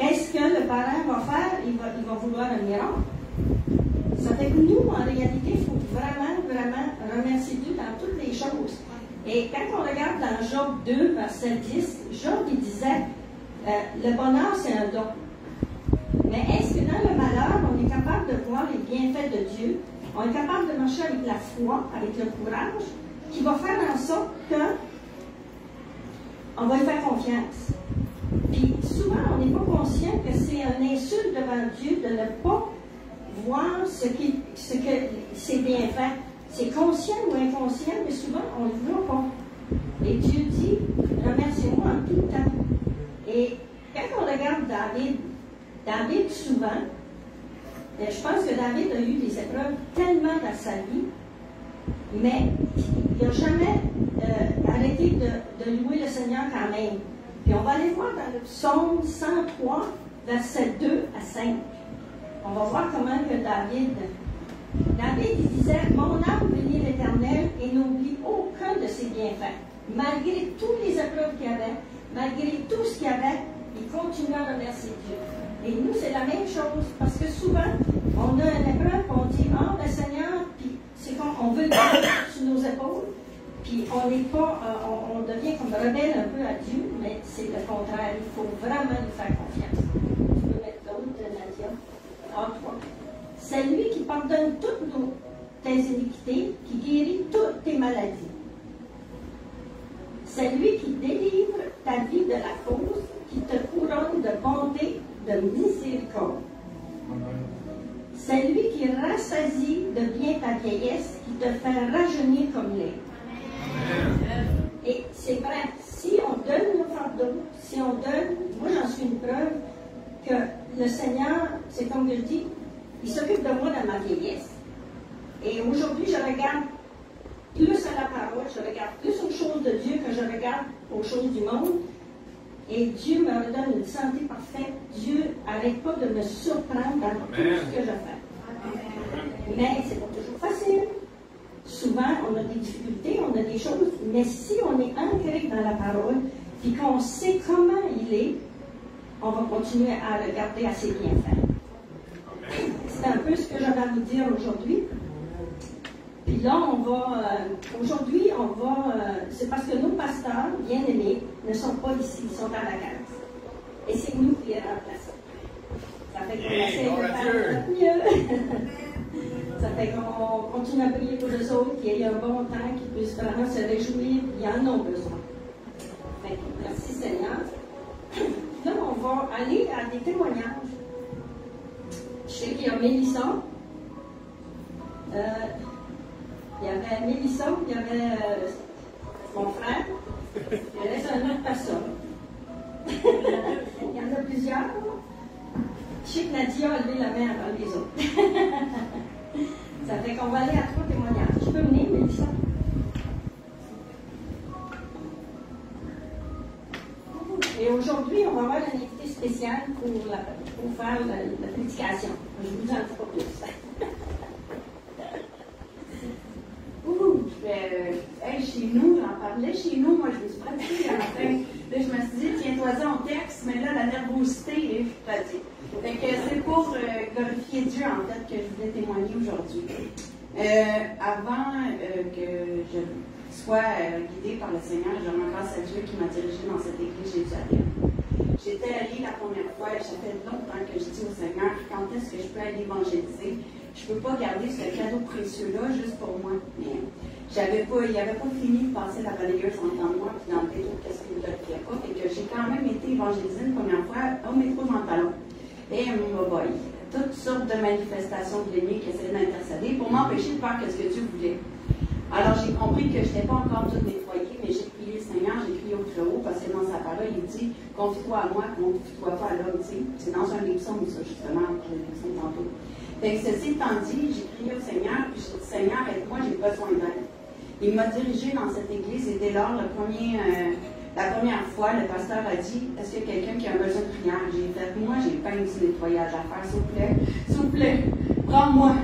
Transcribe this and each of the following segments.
qu'est-ce que le parent va faire? Il va vouloir un miracle. Ça fait que nous, en réalité, il faut vraiment, vraiment remercier Dieu dans toutes les choses. Et quand on regarde dans Job 2, verset 10, Job, il disait, le bonheur, c'est un don. Mais est-ce que dans le malheur, on est capable de voir les bienfaits de Dieu? On est capable de marcher avec la foi, avec le courage, qui va faire en sorte que on va lui faire confiance. Puis souvent, on n'est pas conscient que c'est un insulte devant Dieu de ne pas voir ce que c'est bienfaits. C'est conscient ou inconscient, mais souvent, on ne le voit pas. Et Dieu dit, remerciez-moi en tout temps. Et quand on regarde David souvent, je pense que David a eu des épreuves tellement dans sa vie, mais il n'a jamais arrêté de louer le Seigneur quand même. Puis on va aller voir dans le psaume 103, versets 2 à 5. On va voir comment que David, il disait, mon âme bénit l'Éternel et n'oublie aucun de ses bienfaits. Malgré tous les épreuves qu'il y avait, malgré tout ce qu'il y avait, il continue à remercier Dieu. Et nous, c'est la même chose, parce que souvent, on a une épreuve, on dit, le Seigneur, puis c'est comme, on veut le garder sur nos épaules, puis on n'est pas, on devient comme rebelle un peu à Dieu, mais c'est le contraire, il faut vraiment lui faire confiance. Tu peux mettre l'autre, Nadia. A3. C'est lui qui pardonne toutes tes iniquités, qui guérit toutes tes maladies. C'est lui qui délivre ta vie de la cause, qui te couronne de bonté, de miséricorde. C'est lui qui rassasie de bien ta vieillesse, qui te fait rajeunir comme lait. Et c'est vrai, si on donne nos fardeaux, si on donne, moi j'en suis une preuve que le Seigneur, c'est comme je dis, il s'occupe de moi dans ma vieillesse. Et aujourd'hui, je regarde plus à la parole, je regarde plus aux choses de Dieu que je regarde aux choses du monde. Et Dieu me redonne une santé parfaite. Dieu n'arrête pas de me surprendre dans tout ce que je fais. Mais c'est pas toujours facile. Souvent, on a des difficultés, on a des choses. Mais si on est ancré dans la parole, puis qu'on sait comment il est, on va continuer à regarder à ses bienfaits. C'est un peu ce que j'avais à vous dire aujourd'hui. Puis là, aujourd'hui, c'est parce que nos pasteurs, bien-aimés, ne sont pas ici, ils sont en vacances. Et c'est nous qui les remplaçons. Ça fait qu'on essaie de faire mieux. Ça fait qu'on continue à prier pour eux autres, qu'il y ait un bon temps, qu'ils puissent vraiment se réjouir, puis ils en ont besoin. Fait que merci Seigneur. Là, on va aller à des témoignages. Je sais qu'il y a Mélissa. Il y avait Mélissa, il y avait mon frère, il reste une autre personne. Il y en a plusieurs. Je sais que Nadia a levé la main avant les autres. Ça fait qu'on va aller à 3 témoignages. Tu peux venir, Mélissa? Et aujourd'hui, on va avoir un invité spécial pour faire la prédication. Je vous en dis pas plus. Chez nous, j'en parlais chez nous, moi je me suis pratiquée à matin. Là, je me suis dit, tiens-toi-en au texte, mais là, la nervosité, je suis pratique. Fait que c'est pour glorifier Dieu, en fait, que je voulais témoigner aujourd'hui. Avant que je sois guidée par le Seigneur, je rends grâce à Dieu qui m'a dirigée dans cette église Jérusalem. J'étais allée la première fois, ça fait longtemps que je dis au Seigneur, quand est-ce que je peux aller évangéliser? Je ne peux pas garder ce cadeau précieux-là juste pour moi. Mais il n'avait pas fini de passer la balayeuse en temps de moi, puis dans le métro, qu'est-ce qu'il ne le fait pas. Et que j'ai quand même été évangélisée une première fois au métro Jean Talon. Et toutes sortes de manifestations de l'ennemi qui essayaient d'intercéder pour m'empêcher de faire ce que Dieu voulait. Alors j'ai compris que je n'étais pas encore toute nettoyée, mais j'ai prié le Seigneur, j'ai crié au très haut, parce que dans sa parole, il dit, confie-toi à moi, confie-toi pas à l'homme. C'est dans un des psaumes, ça, justement, que j'ai dit tantôt. Fait que ceci étant dit, j'ai crié au Seigneur, puis j'ai dit, Seigneur, aide-moi, j'ai besoin d'aide. Il m'a dirigé dans cette église, et dès lors, la première fois, le pasteur a dit, est-ce qu'il y a quelqu'un qui a besoin de prière? J'ai fait, moi, j'ai pas du nettoyage à faire, s'il vous plaît, prends-moi.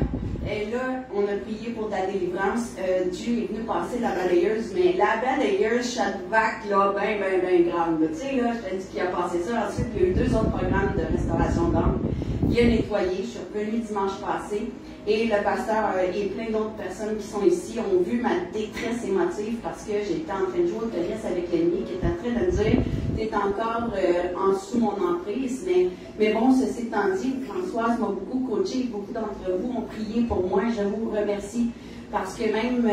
Et là, on a prié pour ta délivrance. Dieu est venu passer la balayeuse, mais la balayeuse, chaque vague, là, ben grande. Tu sais, là, je t'ai dit qu'il a passé ça. Ensuite, il y a eu 2 autres programmes de restauration d'âme. Il a nettoyé. Je suis revenue dimanche passé. Et le pasteur et plein d'autres personnes qui sont ici ont vu ma détresse émotive parce que j'étais en train de jouer au tennis avec l'ennemi qui était en train de me dire « tu es encore en dessous mon emprise ». Mais bon, ceci étant dit, Françoise m'a beaucoup coaché, beaucoup d'entre vous ont prié pour moi. Je vous remercie parce que même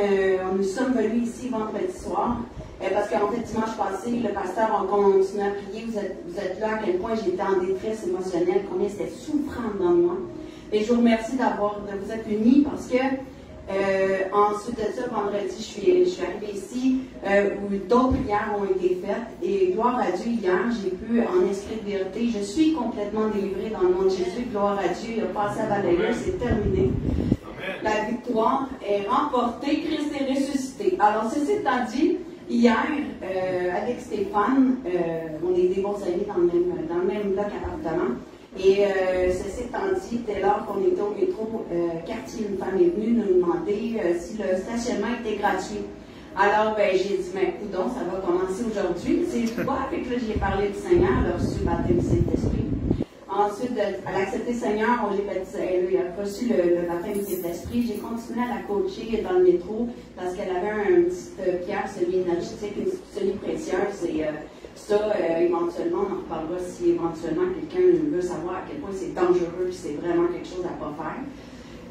nous sommes venus ici vendredi soir. Parce qu'en fait, dimanche passé, le pasteur a continué à prier. Vous êtes là à quel point j'étais en détresse émotionnelle, combien c'était souffrant dans moi. Et je vous remercie de vous être unis parce que ensuite de ça, vendredi, je suis arrivée ici où d'autres prières ont été faites. Et gloire à Dieu, hier, j'ai pu, en esprit de vérité, je suis complètement délivrée dans le nom de Jésus. Gloire à Dieu, il a passé à balayeuse, c'est terminé. La victoire est remportée, Christ est ressuscité. Alors, ceci étant dit, hier, avec Stéphane, on est des bons amis dans le même bloc appartement. Et ceci étant dit, dès lors qu'on était au métro quartier, une femme est venue nous demander si le stationnement était gratuit. Alors, j'ai dit, mais coudonc, ça va commencer aujourd'hui. C'est quoi? Puis là, j'ai parlé du Seigneur, elle a reçu le baptême du Saint-Esprit. Ensuite, elle a accepté le Seigneur, elle a reçu le baptême du Saint-Esprit. J'ai continué à la coacher dans le métro parce qu'elle avait une petite pierre semi-énergétique, une semi-précieuse. Et ça, éventuellement, on en reparlera si éventuellement quelqu'un veut savoir à quel point c'est dangereux et c'est vraiment quelque chose à ne pas faire.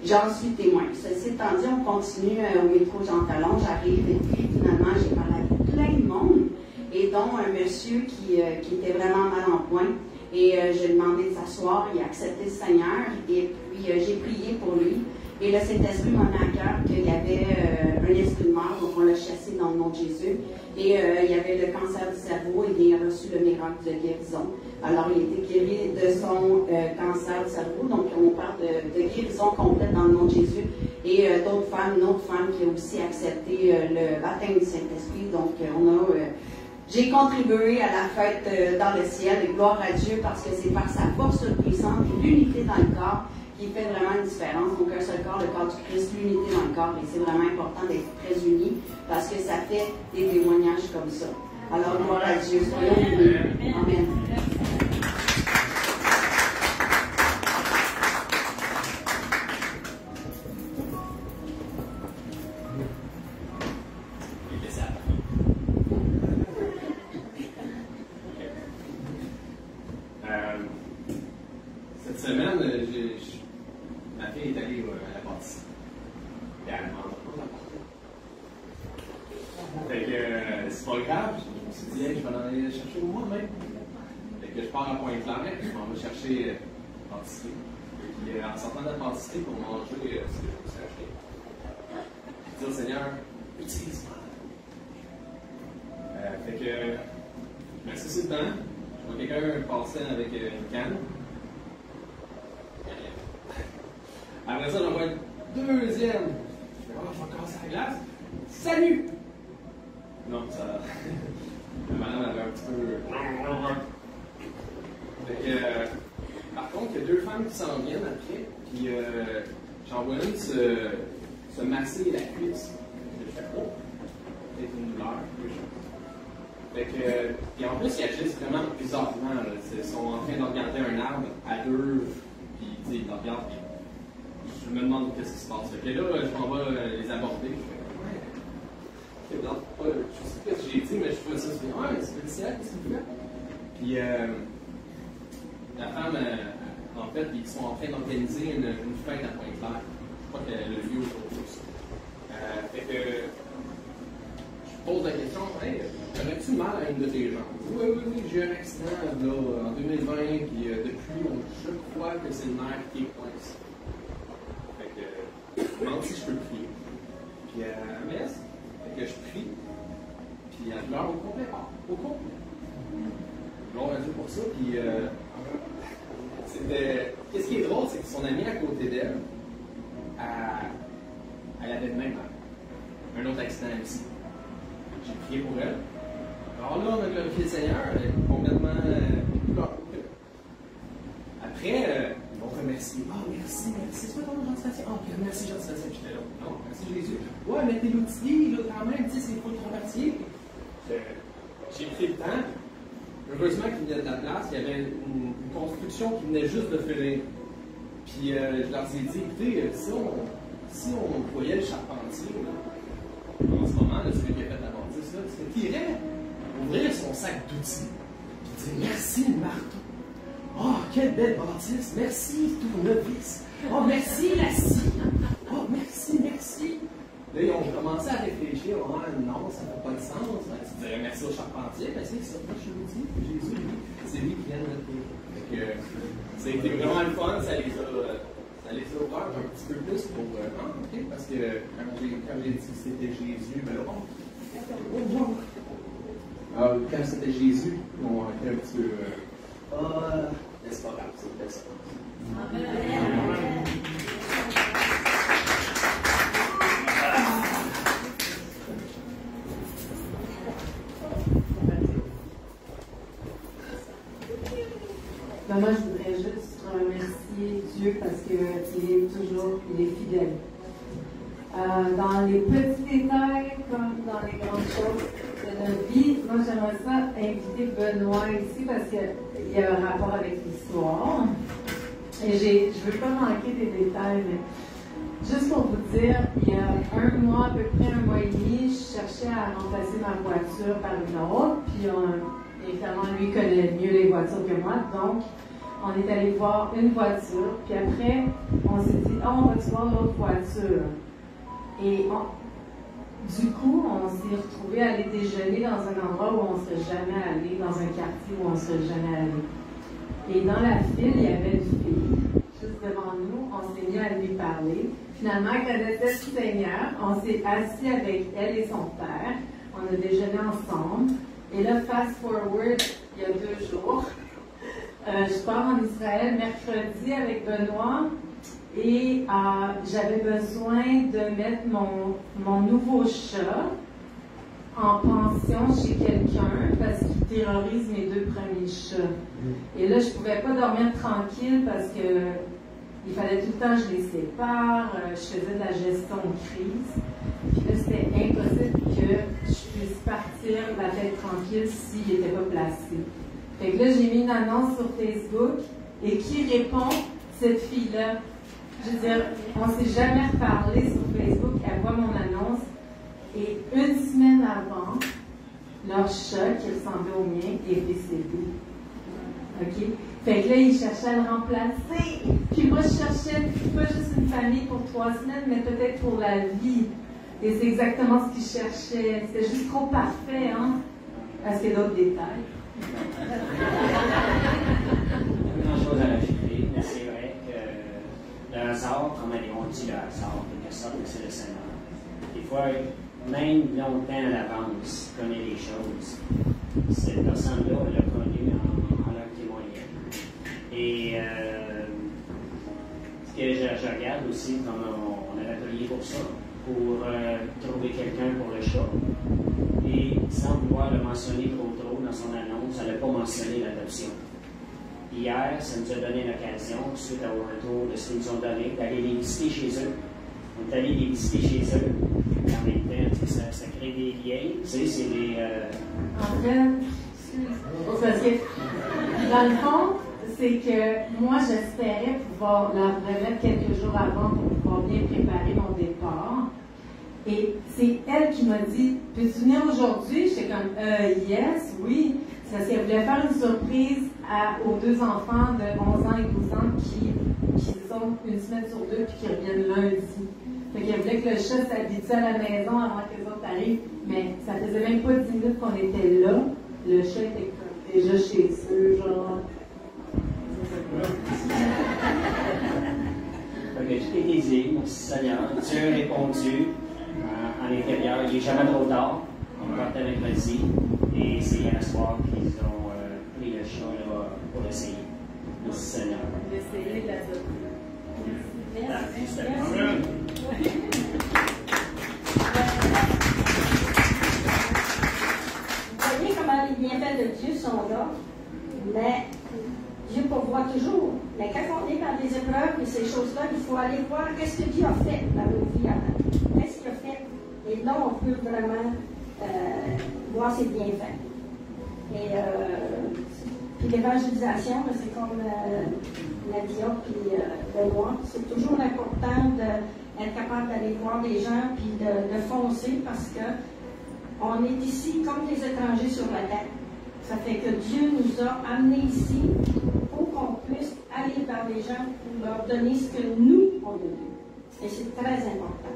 J'en suis témoin. Ceci étant dit, on continue au métro Jean Talon, j'arrive et puis finalement, j'ai parlé à plein de monde et dont un monsieur qui était vraiment mal en point. Et je lui ai demandé de s'asseoir, il a accepté le Seigneur et puis j'ai prié pour lui. Et le Saint-Esprit m'a mis à cœur qu'il y avait un esprit de mort, donc on l'a chassé dans le nom de Jésus. Et il y avait le cancer du cerveau et il a reçu le miracle de guérison. Alors il a été guéri de son cancer du cerveau, donc on parle de guérison complète dans le nom de Jésus. Et d'autres femmes, une autre femme qui a aussi accepté le baptême du Saint-Esprit. Donc j'ai contribué à la fête dans le ciel et gloire à Dieu parce que c'est par sa force puissante et l'unité dans le corps qui fait vraiment une différence. Donc un seul corps, le corps du Christ, l'unité dans le corps. Et c'est vraiment important d'être très unis parce que ça fait des témoignages comme ça. Alors gloire à Dieu, soyons unis. Amen. Cette semaine, ma fille est allée à la pâtisserie. Et elle mange pas la pâtisserie. Fait que c'est pas grave, je me suis dit, hey, je vais aller chercher moi-même. Fait que je pars à Pointe-Claire et je m'en vais chercher la pâtisserie. Et en sortant de la pâtisserie pour manger ce que je me suis acheté, je dis au Seigneur, utilise-moi. Fait que je m'assois dedans, je vois quelqu'un passer avec une canne. Après ça, j'en vois une deuxième. Je fais, je vais casser la glace. Salut! Non, ça. La madame avait un petit peu. Fait que, par contre, il y a 2 femmes qui s'en viennent après, puis j'en vois une se masser la cuisse. Je fais, oh, peut-être une douleur, quelque chose. Fait que, puis en plus, ils agissent vraiment bizarrement. Là. Ils sont en train de regarder un arbre à 2, puis ils le regardent, puis je me demande qu'est-ce qui se passe. Fait que là, je m'en vais les aborder. Je fais, ouais, je sais pas ce que j'ai dit, mais je fais ça. Je fais, ouais, c'est spécial, qu'est-ce que tu fais? Puis la femme, en fait, ils sont en train d'organiser une fête à Pointe-Claire. Je crois qu'elle a lieu aujourd'hui. Fait que je pose la question, hey, aurais-tu mal à une de tes jambes? Oui, j'ai eu un accident là, en 2020, puis depuis, je crois que c'est le nerf qui est coincé. Je me demande si je peux prier. Puis elle me laisse. Fait que je prie. Puis elle pleure au complet. Au complet. Gloire à Dieu pour ça. Puis c'était. Qu'est-ce qui est drôle, c'est que son amie à côté d'elle, elle avait le même un autre accident aussi. J'ai prié pour elle. Alors là, on a glorifié le Seigneur. Elle est complètement. Après, ils vont remercier. Ah, merci, c'est quoi ton nom? Sébastien. Oh, merci Jean-Sébastien. J'étais là. Non, merci Jésus. Ouais, mais t'es l'outil, là, quand même, tu sais, c'est pour le convertir. J'ai pris le temps. Heureusement qu'il venait de la place, il y avait une construction qui venait juste de finir. Puis je leur ai dit, écoutez, si on voyait le charpentier, là, en ce moment, là, celui qui a fait la bâtisse, c'est qu'il irait ouvrir son sac d'outils. Puis dire merci le marteau. Oh, quelle belle bâtisse! Merci, tournevis! Oh, merci, la scie! Oh, merci, merci! Là, ils ont commencé à réfléchir. Oh, non, ça n'a pas de sens. Ben, tu dirais merci au charpentier. Ben, c'est ça, moi, je vous dis, Jésus, c'est lui qui vient de notre pays. Ça a été vraiment le fun. Ça les a ouvert un petit peu plus pour. OK, parce que quand j'ai dit que c'était Jésus, ben là, quand c'était Jésus, on était un petit peu. C'est pas grave, c'est ça. Ben moi, je voudrais juste remercier Dieu parce qu'il est fidèle. Dans les petits détails comme dans les grandes choses de notre vie, moi j'aimerais ça inviter Benoît ici parce qu'il y a un rapport avec l'histoire. Et je ne veux pas manquer des détails, mais juste pour vous dire, il y a un mois, à peu près un mois et demi, je cherchais à remplacer ma voiture par une autre, puis évidemment, lui connaît mieux les voitures que moi, donc on est allé voir une voiture, puis après, on s'est dit, on va voir l'autre voiture. Et du coup, on s'est retrouvés à aller déjeuner dans un endroit où on ne serait jamais allé, dans un quartier où on ne serait jamais allé. Et dans la file, il y avait une fille, juste devant nous, on s'est mis à lui parler. Finalement, elle connaissait le Seigneur, on s'est assis avec elle et son père, on a déjeuné ensemble. Et là, fast forward, il y a 2 jours, je pars en Israël mercredi avec Benoît et j'avais besoin de mettre mon nouveau chat en pension chez quelqu'un parce qu'il terrorise mes 2 premiers chats. Et là, je ne pouvais pas dormir tranquille parce que il fallait tout le temps que je les sépare, je faisais de la gestion de crise. Puis là, c'était impossible que je puisse partir la tête tranquille s'il n'était pas placé. Fait que là, j'ai mis une annonce sur Facebook et qui répond? Cette fille-là. Je veux dire, on ne s'est jamais reparlé sur Facebook, elle voit mon annonce et une semaine avant, leur chat qui ressemblait au mien est décédé. OK? Fait que là, il cherchait à le remplacer. Puis moi, je cherchais pas juste une famille pour 3 semaines, mais peut-être pour la vie. Et c'est exactement ce qu'il cherchait. C'était juste trop parfait, hein? Est-ce qu'il y a d'autres détails? Pas grand-chose à rajouter, mais c'est vrai que le hasard, comme on dit le hasard, quelque sorte que c'est le Seigneur. Des fois, même longtemps à l'avance, connaît les choses. Cette personne-là, elle l'a connu en leur témoignant. Et ce que je regarde aussi, comme on avait prié pour ça, pour trouver quelqu'un pour le chat. Et sans vouloir le mentionner trop dans son annonce, elle n'a pas mentionné l'adoption. Hier, ça nous a donné l'occasion, suite au retour de ce qu'ils nous ont donné, d'aller les visiter chez eux. On est allé les visiter chez eux. En même temps, ça crée des liens. Tu sais, c'est des. En fait, parce que dans le fond, c'est que moi, j'espérais pouvoir leur remettre quelques jours avant pour pouvoir bien préparer mon départ. Et c'est elle qui m'a dit, peux-tu venir aujourd'hui? J'étais comme, yes, oui. C'est parce qu'elle voulait faire une surprise aux 2 enfants de 11 ans et 12 ans qui sont une semaine sur 2 puis qui reviennent lundi. Fait qu'elle voulait que le chat s'habitue à la maison avant que les autres arrivent. Mais ça faisait même pas 10 minutes qu'on était là. Le chat était déjà chez eux, genre. Fait que tout est dit, merci Seigneur. Dieu a répondu en l'intérieur. Il n'est jamais trop tard. On partait mercredi. Et c'est hier soir qu'ils ont pris le chat là, pour essayer. Merci Seigneur. D'essayer de l'adopter. Merci. Vous voyez comment les bienfaits de Dieu sont là, mais Dieu pour vous voit toujours. Mais quand on est dans des épreuves et ces choses-là, il faut aller voir qu'est-ce que Dieu a fait dans nos vies avant. Qu'est-ce qu'il a fait? Et là, on peut vraiment voir ses bienfaits. Et puis l'évangélisation, c'est comme Nadia puis Benoît, c'est toujours important d'être capable d'aller voir des gens puis de foncer parce que on est ici comme des étrangers sur la terre. Ça fait que Dieu nous a amenés ici pour qu'on puisse aller vers les gens pour leur donner ce que nous, on a eu. Et c'est très important.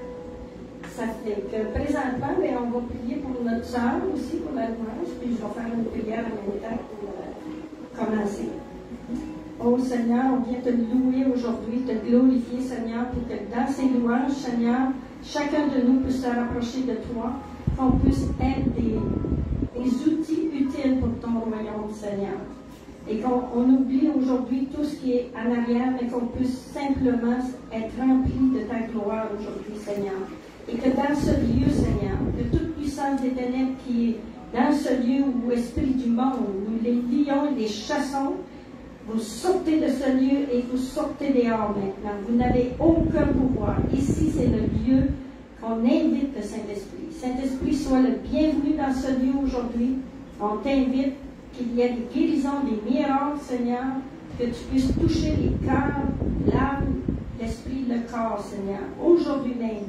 Ça fait que présentement, on va prier pour notre sœur aussi, pour la louange, puis je vais faire une prière en même temps pour commencer. Oh Seigneur, on vient te louer aujourd'hui, te glorifier, Seigneur, pour que dans ces louanges, Seigneur, chacun de nous puisse se rapprocher de toi, qu'on puisse être des outils utiles pour ton royaume, Seigneur. Et qu'on oublie aujourd'hui tout ce qui est en arrière, mais qu'on puisse simplement être rempli de ta gloire aujourd'hui, Seigneur. Et que dans ce lieu, Seigneur, que toute puissance des ténèbres qui est dans ce lieu où esprit du monde, nous les lions et les chassons, vous sortez de ce lieu et vous sortez dehors maintenant. Vous n'avez aucun pouvoir. Ici, c'est le lieu qu'on invite le Saint-Esprit. Saint-Esprit, sois le bienvenu dans ce lieu aujourd'hui. On t'invite qu'il y ait des guérisons, des miracles, Seigneur, que tu puisses toucher les cœurs, l'âme, l'esprit, le corps, Seigneur, aujourd'hui même.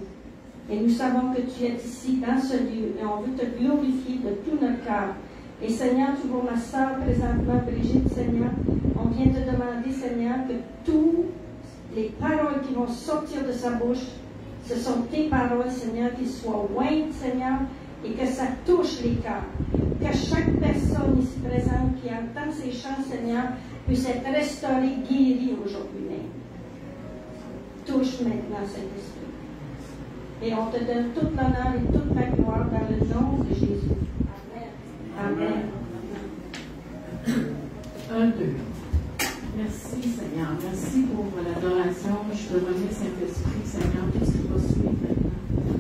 Et nous savons que tu es ici, dans ce lieu, et on veut te glorifier de tout notre cœur. Et Seigneur, tu vois ma sœur présentement, Brigitte, Seigneur, on vient te demander, Seigneur, que toutes les paroles qui vont sortir de sa bouche, ce sont tes paroles, Seigneur, qu'ils soient ointes, Seigneur, et que ça touche les cœurs. Que chaque personne ici présente qui entend ces chants, Seigneur, puisse être restaurée, guérie aujourd'hui même. Touche maintenant cet esprit. Et on te donne toute l'honneur et toute la gloire dans le nom de Jésus. Amen. Amen. 1, 2. Merci Seigneur. Merci pour l'adoration. Je te remets Saint-Esprit, Seigneur, tout ce qui va suivre maintenant.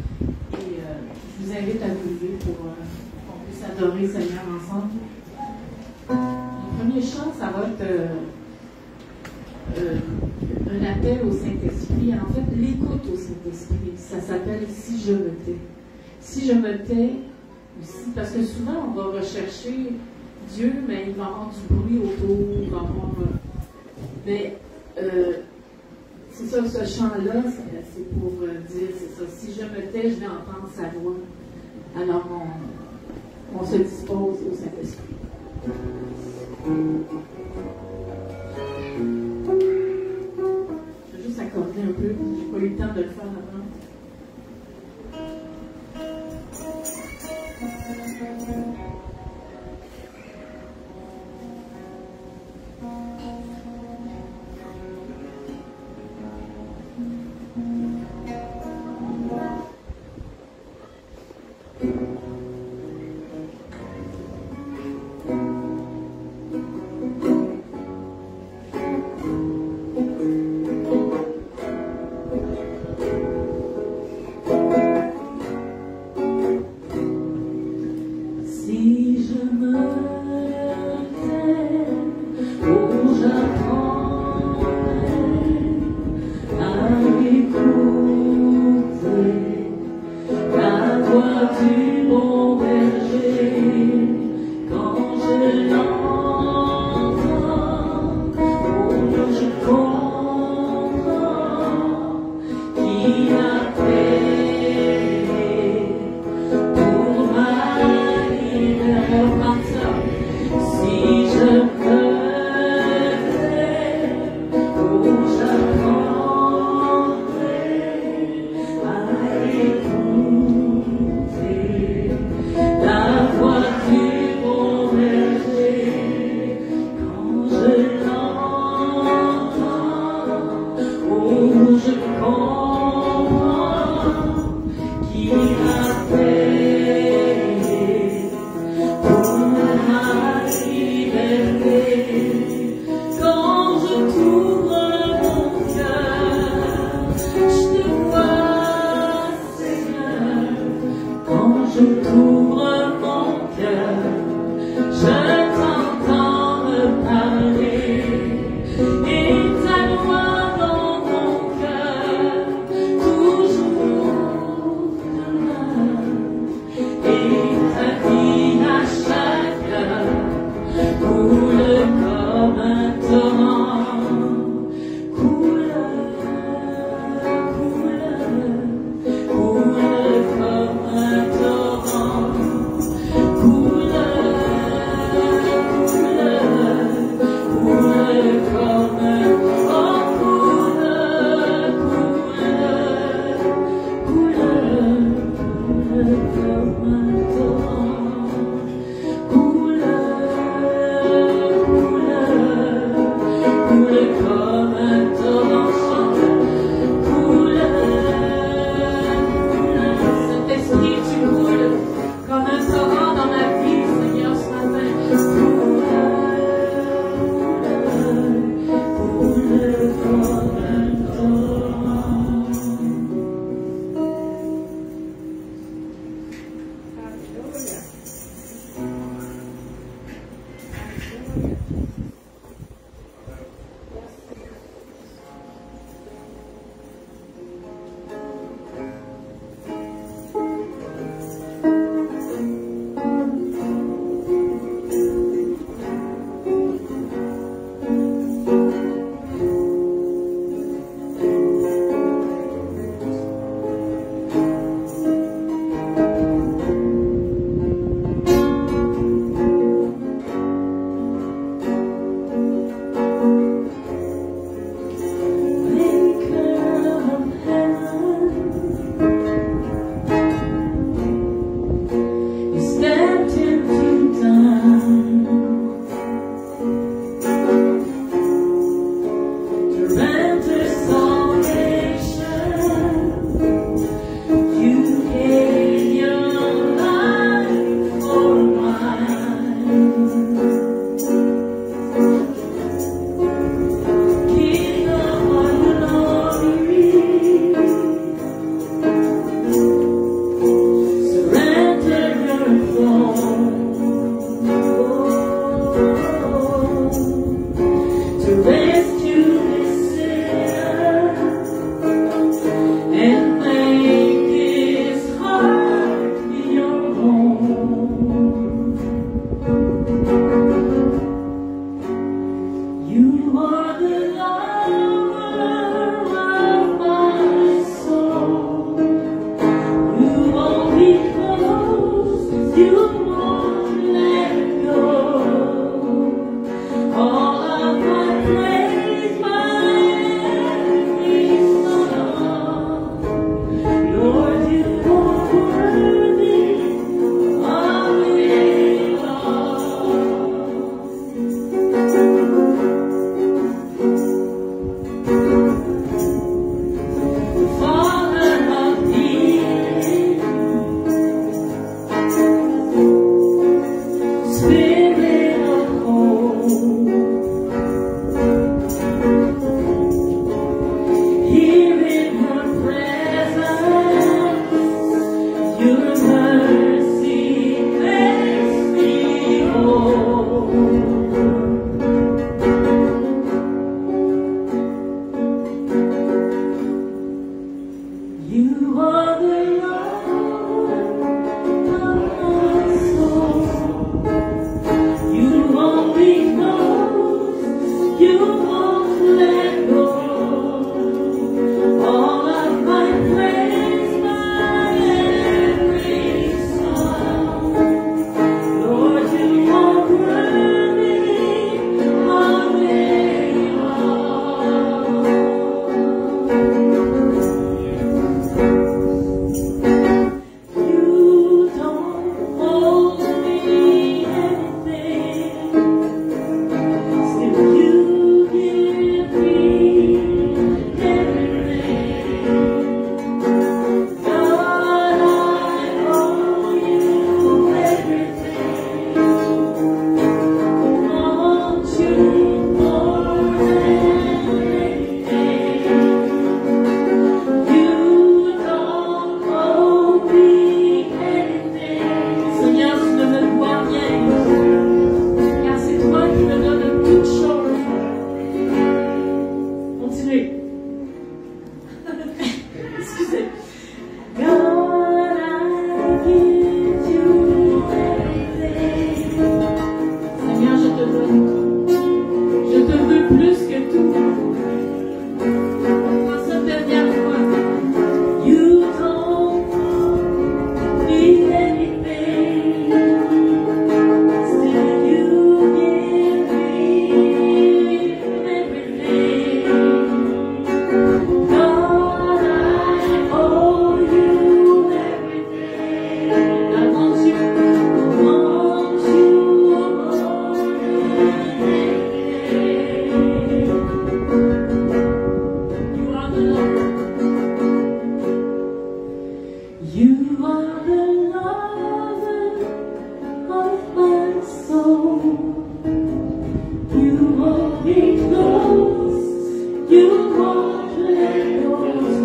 Et je vous invite à vous lever pour qu'on puisse adorer Seigneur ensemble. Le premier chant, ça va être un appel au Saint-Esprit, en fait l'écoute au Saint-Esprit. Ça s'appelle « Si je me tais ». Si je me tais aussi, parce que souvent on va rechercher Dieu, mais il va avoir du bruit autour, il va avoir... mais c'est ça, ce chant-là, c'est pour dire, c'est ça, si je me tais, je vais entendre sa voix. Alors on se dispose au Saint-Esprit. Je vais juste accorder un peu, j'ai pas eu le temps de le faire avant.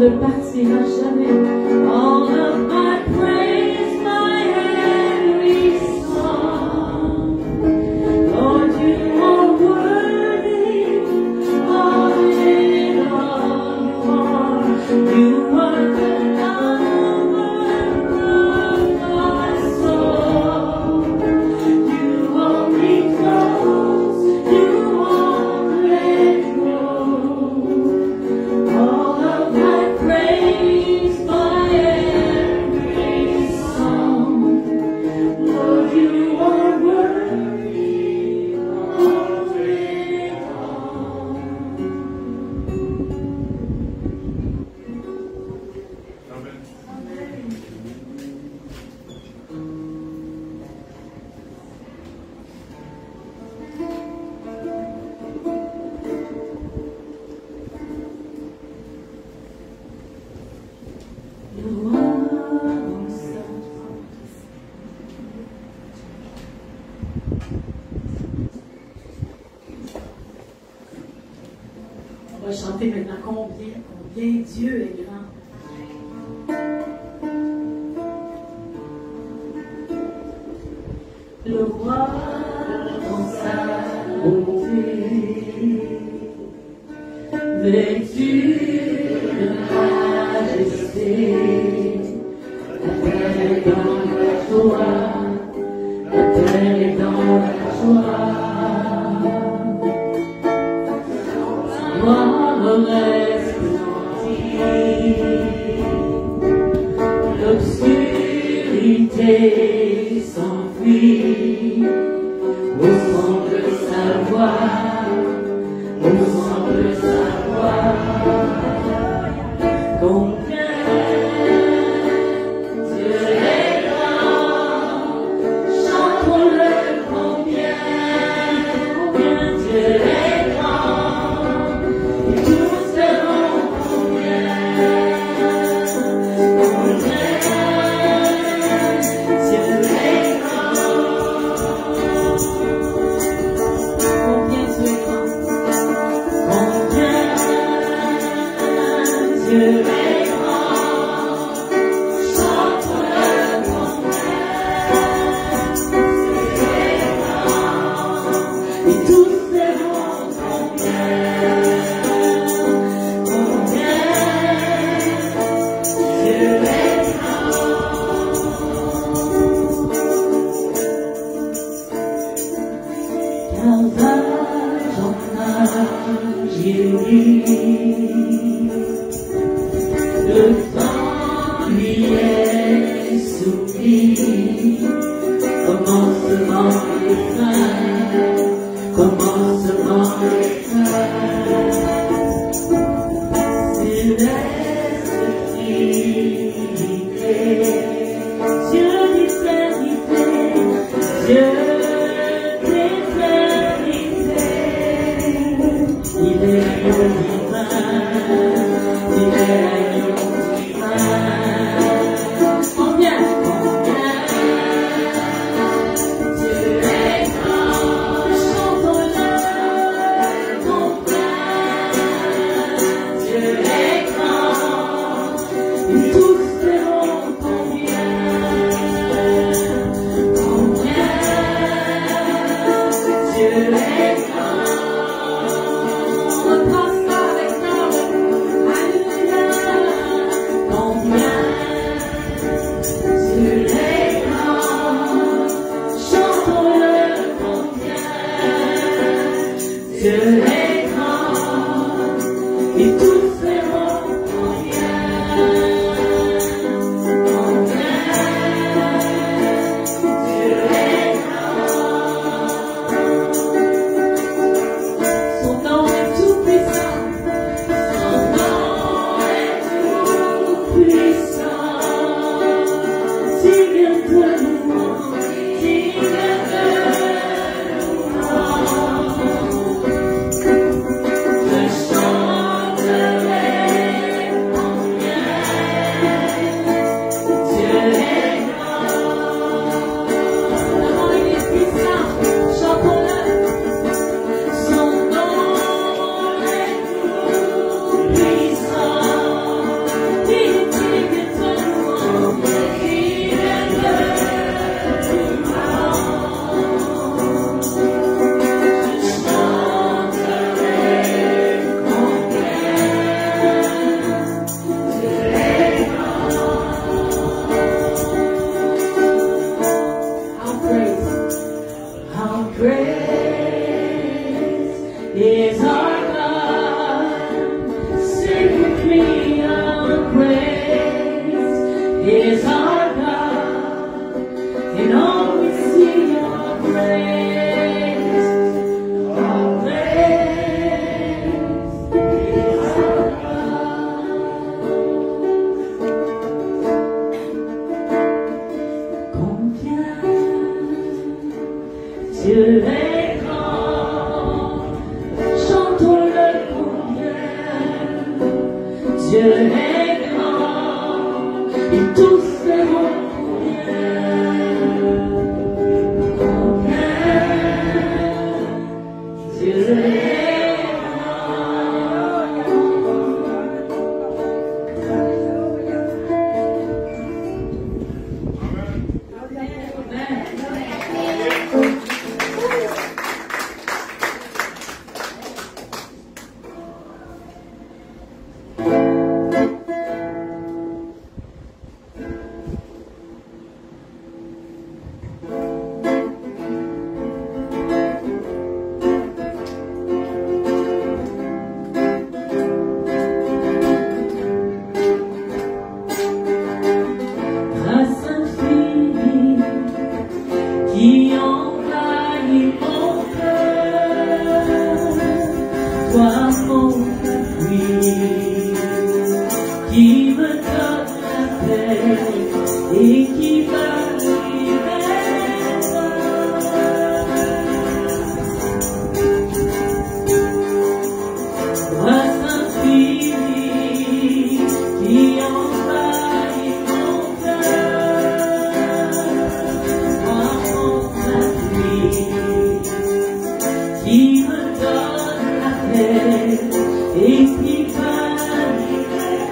ne partira jamais. All of my praise, my every song. Lord, you are worthy of it all. You are the lover of my soul. You hold me close, you won't let go. All of my praise, my every song. Lord, you are worthy of it all. On va chanter maintenant combien Dieu est grand. Le roi dans sa beauté, vêtu de majesté, la terre est dans la joie, la terre est dans la joie. L'obscurité s'enfuit au son de sa voix, au son de sa voix. Combien Dieu est grand, chantons-le combien Dieu est grand, et tous verront combien le temps lui est soumis, commencement et fin, commencement et fin. Céleste Trinité, Dieu d'éternité, Dieu d'éternité, il est divin, il est Dieu est grand, chantons-le combien. Dieu est grand, et tous verront combien Dieu est mon appui, qui me donne la paix et qui va libérer. Grâce infinie qui envahit mon cœur, moi mon appui, qui me donne la paix et qui va libérer.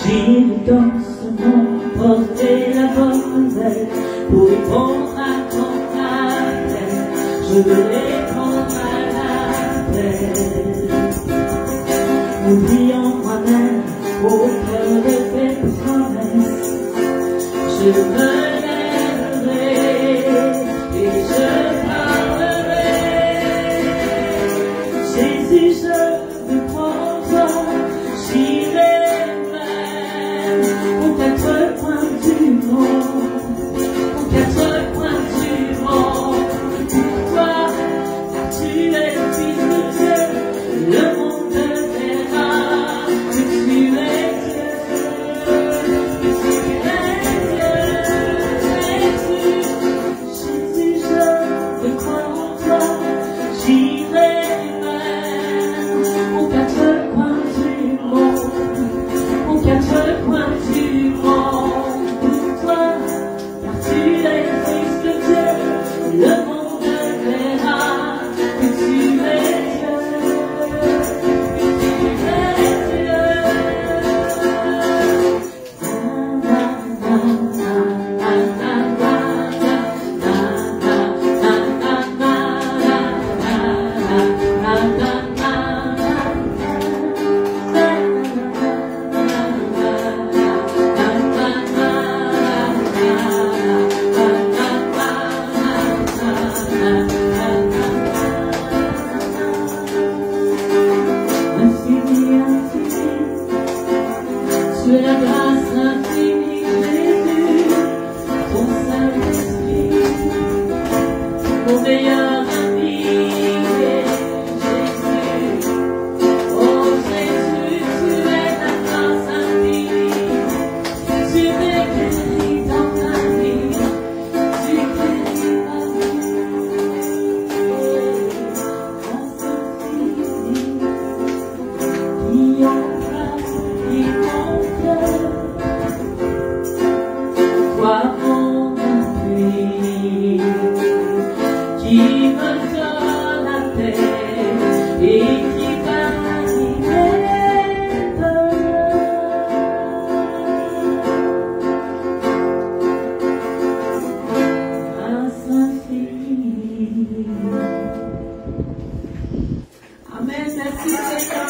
J'irai dans ce monde porter la bonne nouvelle pour répondre à ton appel. Je veux répondre à l'appel. Oubliant moi-même au cœur de tes promesses, je me lèverai et je parlerai. Jésus, je me prends en toi, j'irai même aux quatre coins du monde, aux quatre coins du monde. Pour toi, car tu es le Fils de Dieu, le monde verra que tu es Dieu, que tu es Dieu. Jésus, je me crois en toi, j'irai même aux quatre coins du monde, aux quatre coins du monde. Pour toi, car tu es le Fils de Dieu, le monde verra que tu es Dieu, que tu es Dieu. Tu es la grâce infinie, Jésus, ton Saint-Esprit, mon meilleur ami, Jésus. Oh Jésus, tu es la grâce infinie, tu m'es guéri dans ta vie, tu guéris ma vie. Grâce infinie, qui envahit mon cœur, toi mon appui, qui me donne la paix et qui va libérer. Grâce infinie. Amen. Merci Seigneur.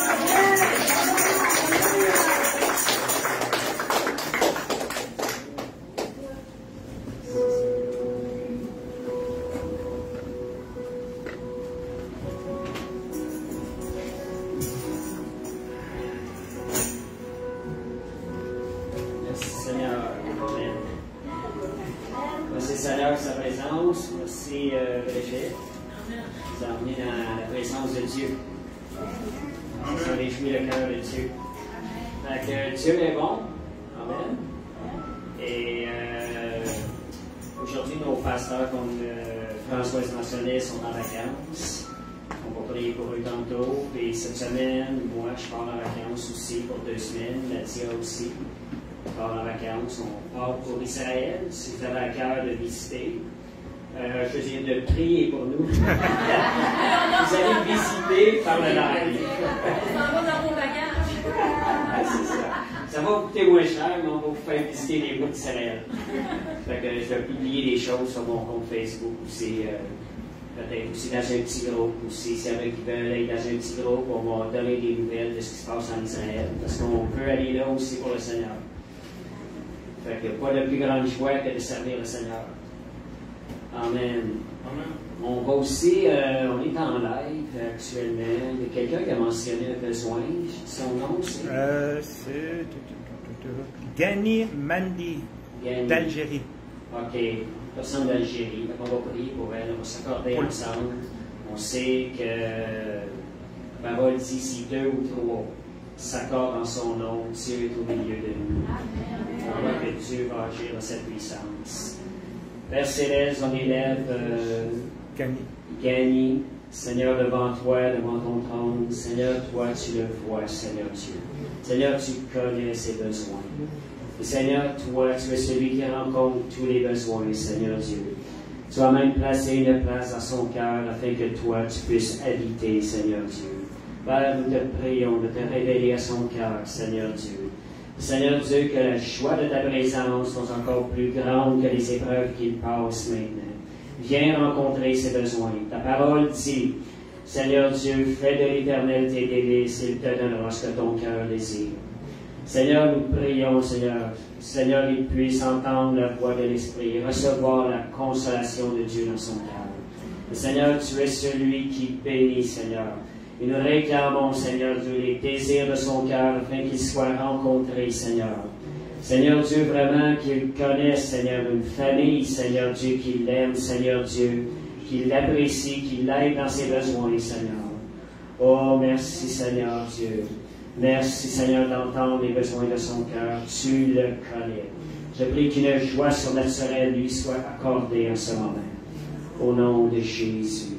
Merci Seigneur. Amen. Merci Seigneur pour sa présence. Merci Brigitte. Vous emmenez dans la présence de Dieu. Ça réjouit le cœur de Dieu. Donc, Dieu est bon. Amen. Et aujourd'hui, nos pasteurs, comme Françoise mentionnait, sont en vacances. On va prier pour eux tantôt. Et cette semaine, moi, je pars en vacances aussi pour 2 semaines. Nadia aussi part en vacances. On part pour Israël. Si vous avez à cœur de visiter, je viens de prier pour nous. Vous allez visiter par le live. On s'en va dans vos bagages. C'est ça. Ça va vous coûter moins cher, mais on va vous faire visiter les bouts d'Israël. Fait que je vais publier des choses sur mon compte Facebook aussi. Peut-être aussi dans un petit groupe aussi. S'il y en a qui veulent aller dans un petit groupe, on va donner des nouvelles de ce qui se passe en Israël. Parce qu'on peut aller là aussi pour le Seigneur. Fait qu'il n'y a pas de plus grande joie que de servir le Seigneur. Amen. On va aussi, on est en live actuellement. Il y a quelqu'un qui a mentionné un besoin. Son nom, c'est Gani Mandi, Gani. d'Algérie. OK. personne d'Algérie. On va prier pour elle, on va s'accorder ensemble. On sait que la parole dit si 2 ou 3 s'accordent en son nom, Dieu est au milieu de nous. On voit que Dieu va agir dans cette puissance. Père Céleste, on élève Gagny, Seigneur, devant toi, devant ton trône. Seigneur, toi, tu le vois, Seigneur Dieu. Seigneur, tu connais ses besoins. Et Seigneur, toi, tu es celui qui rencontre tous les besoins, Seigneur Dieu. Tu as même placé une place dans son cœur afin que toi, tu puisses habiter, Seigneur Dieu. Père, nous te prions de te révéler à son cœur, Seigneur Dieu. Seigneur Dieu, que la joie de ta présence soit encore plus grande que les épreuves qu'il passe maintenant. Viens rencontrer ses besoins. Ta parole dit, Seigneur Dieu, fais de l'Éternel tes délices, il te donnera ce que ton cœur désire. Seigneur, nous prions, Seigneur. Seigneur, il puisse entendre la voix de l'Esprit, recevoir la consolation de Dieu dans son cœur. Et Seigneur, tu es celui qui bénit, Seigneur. Et nous réclamons, Seigneur Dieu, les désirs de son cœur afin qu'il soit rencontré, Seigneur. Seigneur Dieu, vraiment qu'il connaisse, Seigneur, une famille, Seigneur Dieu, qu'il l'aime, Seigneur Dieu, qu'il l'apprécie, qu'il l'aide dans ses besoins, Seigneur. Oh, merci, Seigneur Dieu. Merci, Seigneur, d'entendre les besoins de son cœur. Tu le connais. Je prie qu'une joie surnaturelle lui soit accordée en ce moment. Au nom de Jésus.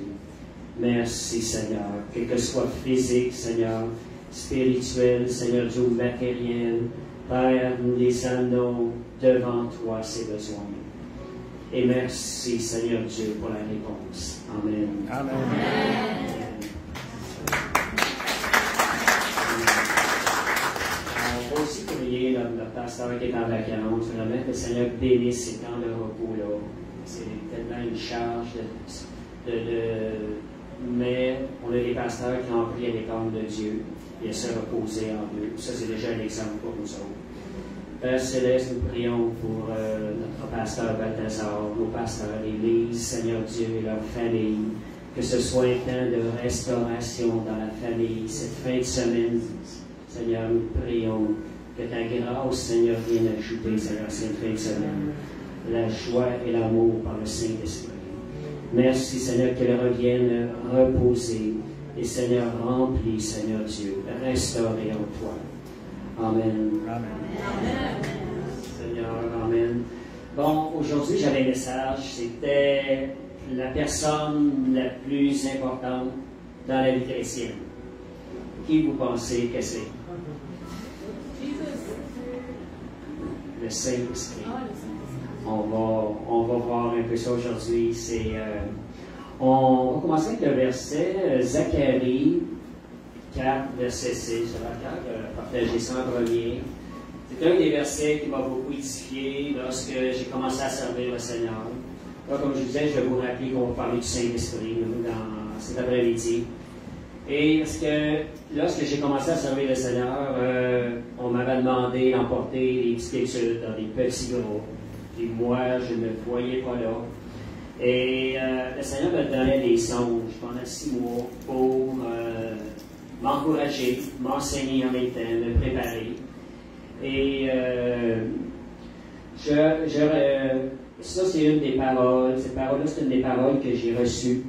Merci, Seigneur. Quel que soit physique, Seigneur, spirituel, Seigneur Dieu, matériel, Père, nous les amenons devant toi, ces besoins. Et merci, Seigneur Dieu, pour la réponse. Amen. Amen. Amen. On va aussi prier notre pasteur qui est en vacances, vraiment que le Seigneur bénisse ces temps de repos-là. C'est tellement une charge mais on a des pasteurs qui ont appris à dépendre de Dieu et à se reposer en eux. Ça, c'est déjà un exemple pour nous autres. Père Céleste, nous prions pour notre pasteur Balthazar, nos pasteurs d'Église, Seigneur Dieu et leur famille. Que ce soit un temps de restauration dans la famille, cette fin de semaine. Seigneur, nous prions que ta grâce, Seigneur, vienne ajouter, Seigneur, cette fin de semaine. La joie et l'amour par le Saint-Esprit. Merci, Seigneur, qu'elle revienne reposer et, Seigneur, remplie, Seigneur Dieu, restaurée en toi. Amen. Amen. Amen. Seigneur, Amen. Bon, aujourd'hui, j'avais un message. C'était la personne la plus importante dans la vie chrétienne. Qui vous pensez que c'est? Le Saint-Esprit. On va voir un peu ça aujourd'hui. On va commencer avec le verset Zacharie 4, verset 6. J'avais partagé ça en premier. C'est un des versets qui m'a beaucoup édifié lorsque j'ai commencé à servir le Seigneur. Là, comme je vous disais, je vais vous rappeler qu'on va parler du Saint-Esprit dans cet après-midi. Et parce que lorsque j'ai commencé à servir le Seigneur, on m'avait demandé d'emporter des petites études dans des petits groupes. Puis moi, je ne me voyais pas là. Et le Seigneur me donnait des songes pendant 6 mois pour m'encourager, m'enseigner en même temps, me préparer. Et ça, c'est une des paroles. Cette parole-là, c'est une des paroles que j'ai reçues.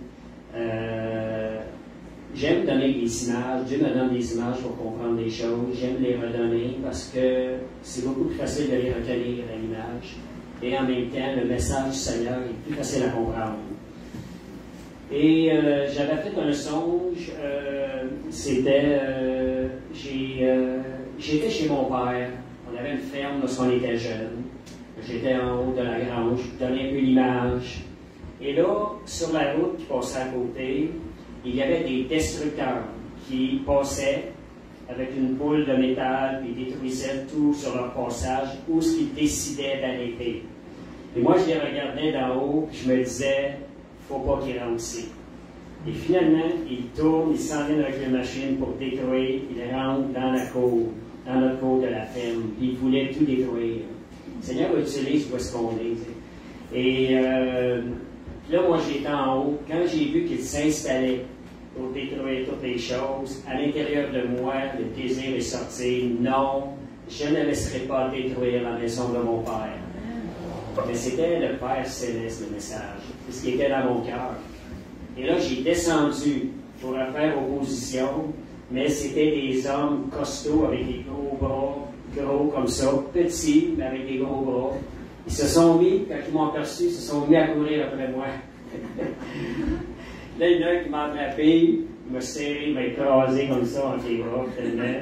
J'aime donner des images. Dieu me donne des images pour comprendre des choses. J'aime les redonner parce que c'est beaucoup plus facile de les retenir à l'image. Et en même temps, le message du Seigneur est plus facile à comprendre. Et j'avais fait un songe. J'étais chez mon père. On avait une ferme lorsqu'on était jeune. J'étais en haut de la grange. Je donnais un peu l'image. Et là, sur la route qui passait à côté, il y avait des destructeurs qui passaient avec une boule de métal et détruisaient tout sur leur passage ou ce qu'ils décidaient d'arrêter. Et moi, je les regardais d'en haut et je me disais, faut pas qu'ils rentrent ici. Et finalement, ils tournent, ils s'en viennent avec la machine pour détruire, ils rentrent dans la cour, dans notre cour de la ferme, puis ils voulaient tout détruire. Le Seigneur utilise où est-ce qu'on est. Et là, moi, j'étais en haut. Quand j'ai vu qu'ils s'installaient pour détruire toutes les choses, à l'intérieur de moi, le désir est sorti. Non, je ne laisserai pas détruire la maison de mon Père. Mais c'était le Père Céleste, le message. C'est ce qui était dans mon cœur. Et là, j'ai descendu pour faire opposition, mais c'était des hommes costauds avec des gros bras, gros comme ça, petits, mais avec des gros bras. Ils se sont mis, quand ils m'ont aperçu, ils se sont mis à courir après moi. Là, il y en a un qui m'a attrapé, il m'a serré, il m'a écrasé comme ça entre les bras, tellement.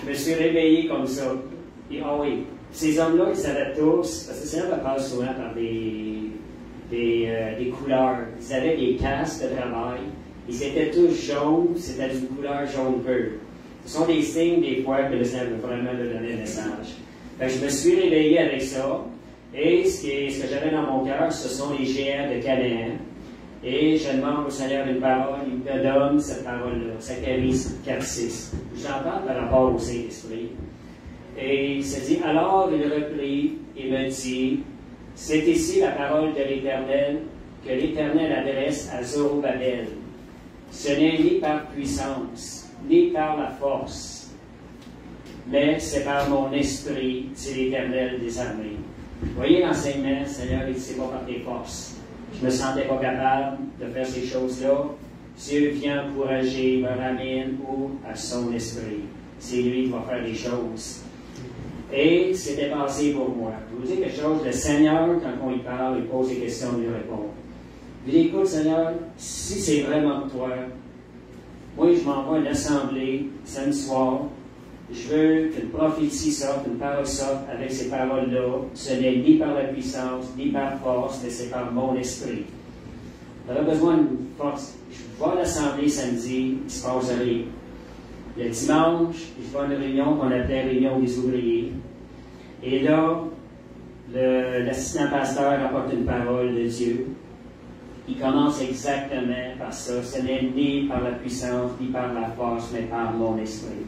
Je me suis réveillé comme ça. Et ah oui, ces hommes-là, ils savaient tous, parce que c'est là qu'on parle souvent par des couleurs. Ils avaient des casques de travail. Ils étaient tous jaunes, c'était d'une couleur jaune pur. Ce sont des signes, des fois, que le Seigneur veut vraiment leur donner le message. Fait que je me suis réveillé avec ça. Et ce que j'avais dans mon cœur, ce sont les géants de Canaan. Et je demande au Seigneur une parole, il me donne cette parole-là, Zacharie 4:6. J'en parle par rapport au Saint-Esprit. Et il se dit, alors il reprit et me dit, c'est ici la parole de l'Éternel, que l'Éternel adresse à Zorobabel. Ce n'est ni par puissance, ni par la force, mais c'est par mon esprit, dit l'Éternel des armées. Vous voyez l'enseignement, Seigneur, il dit, c'est pas par tes forces. Je ne me sentais pas capable de faire ces choses-là. Dieu vient encourager, me ramène à son esprit. C'est lui qui va faire les choses. Et c'était passé pour moi. Je vous dis quelque chose, le Seigneur, quand on y parle, il pose des questions, il répond. Je dis, écoute, Seigneur, si c'est vraiment toi, moi, je m'envoie à une assemblée, samedi soir, je veux qu'une prophétie sorte, une parole sorte avec ces paroles-là. Ce n'est ni par la puissance, ni par force, mais c'est par mon esprit. J'avais besoin d'une force. Je vais à l'assemblée samedi, il ne se passe rien. Le dimanche, je vais à une réunion qu'on appelait Réunion des ouvriers. Et là, l'assistant pasteur apporte une parole de Dieu. Il commence exactement par ça. Ce n'est ni par la puissance, ni par la force, mais par mon esprit.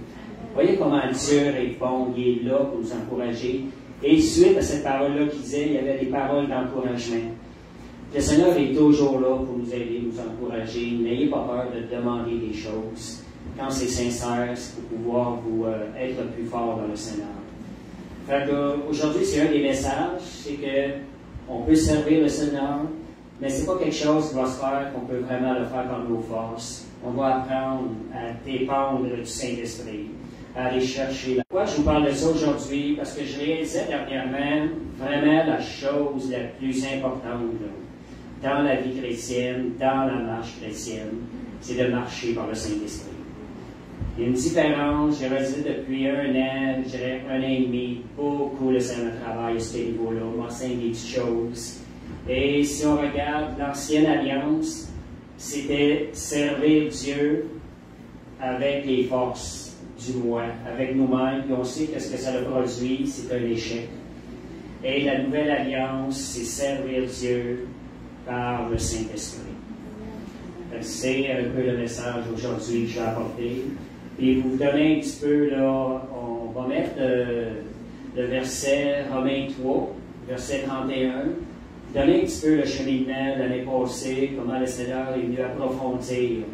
Vous voyez comment Dieu est bon, il est là pour nous encourager. Et suite à cette parole-là qu'il disait, il y avait des paroles d'encouragement. Le Seigneur est toujours là pour nous aider, nous encourager. N'ayez pas peur de demander des choses. Quand c'est sincère, c'est pour pouvoir vous être plus fort dans le Seigneur. Fait qu'aujourd'hui, c'est un des messages, c'est qu'on peut servir le Seigneur, mais c'est pas quelque chose qui va se faire qu'on peut vraiment le faire par nos forces. On va apprendre à dépendre du Saint-Esprit, à aller chercher. Pourquoi je vous parle de ça aujourd'hui? Parce que je réalisais dernièrement vraiment la chose la plus importante dans la vie chrétienne, dans la marche chrétienne, c'est de marcher par le Saint-Esprit. Il y a une différence, j'ai réalisé depuis 1 an, je dirais 1 an et demi, beaucoup le Seigneur travaille à ce niveau-là, m'enseigne des petites choses. Et si on regarde l'ancienne alliance, c'était servir Dieu avec les forces du moi, avec nous-mêmes, puis on sait que ce que ça a produit, c'est un échec. Et la nouvelle alliance, c'est servir Dieu par le Saint-Esprit. C'est un peu le message aujourd'hui que j'ai apporté. Et vous donner un petit peu, là, on va mettre le verset Romains 3, verset 31. Donner un petit peu le cheminement de l'année passée, comment le Seigneur est venu approfondir,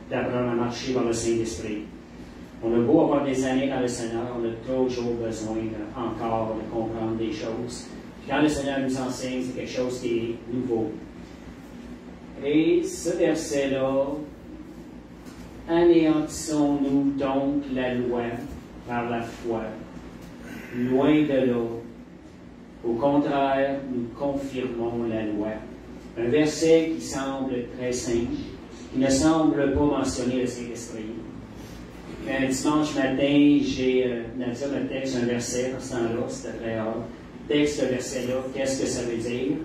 d'apprendre à marcher dans le Saint-Esprit. On a beau avoir des années dans le Seigneur, on a toujours besoin encore de comprendre des choses. Puis quand le Seigneur nous enseigne, c'est quelque chose qui est nouveau. Et ce verset-là, anéantissons-nous donc la loi par la foi, loin de là. Au contraire, nous confirmons la loi. Un verset qui semble très simple, qui ne semble pas mentionner le Saint-Esprit. Un dimanche matin, Nadia me texte un verset, à ce temps-là, c'était très rare. Texte ce verset-là, qu'est-ce que ça veut dire?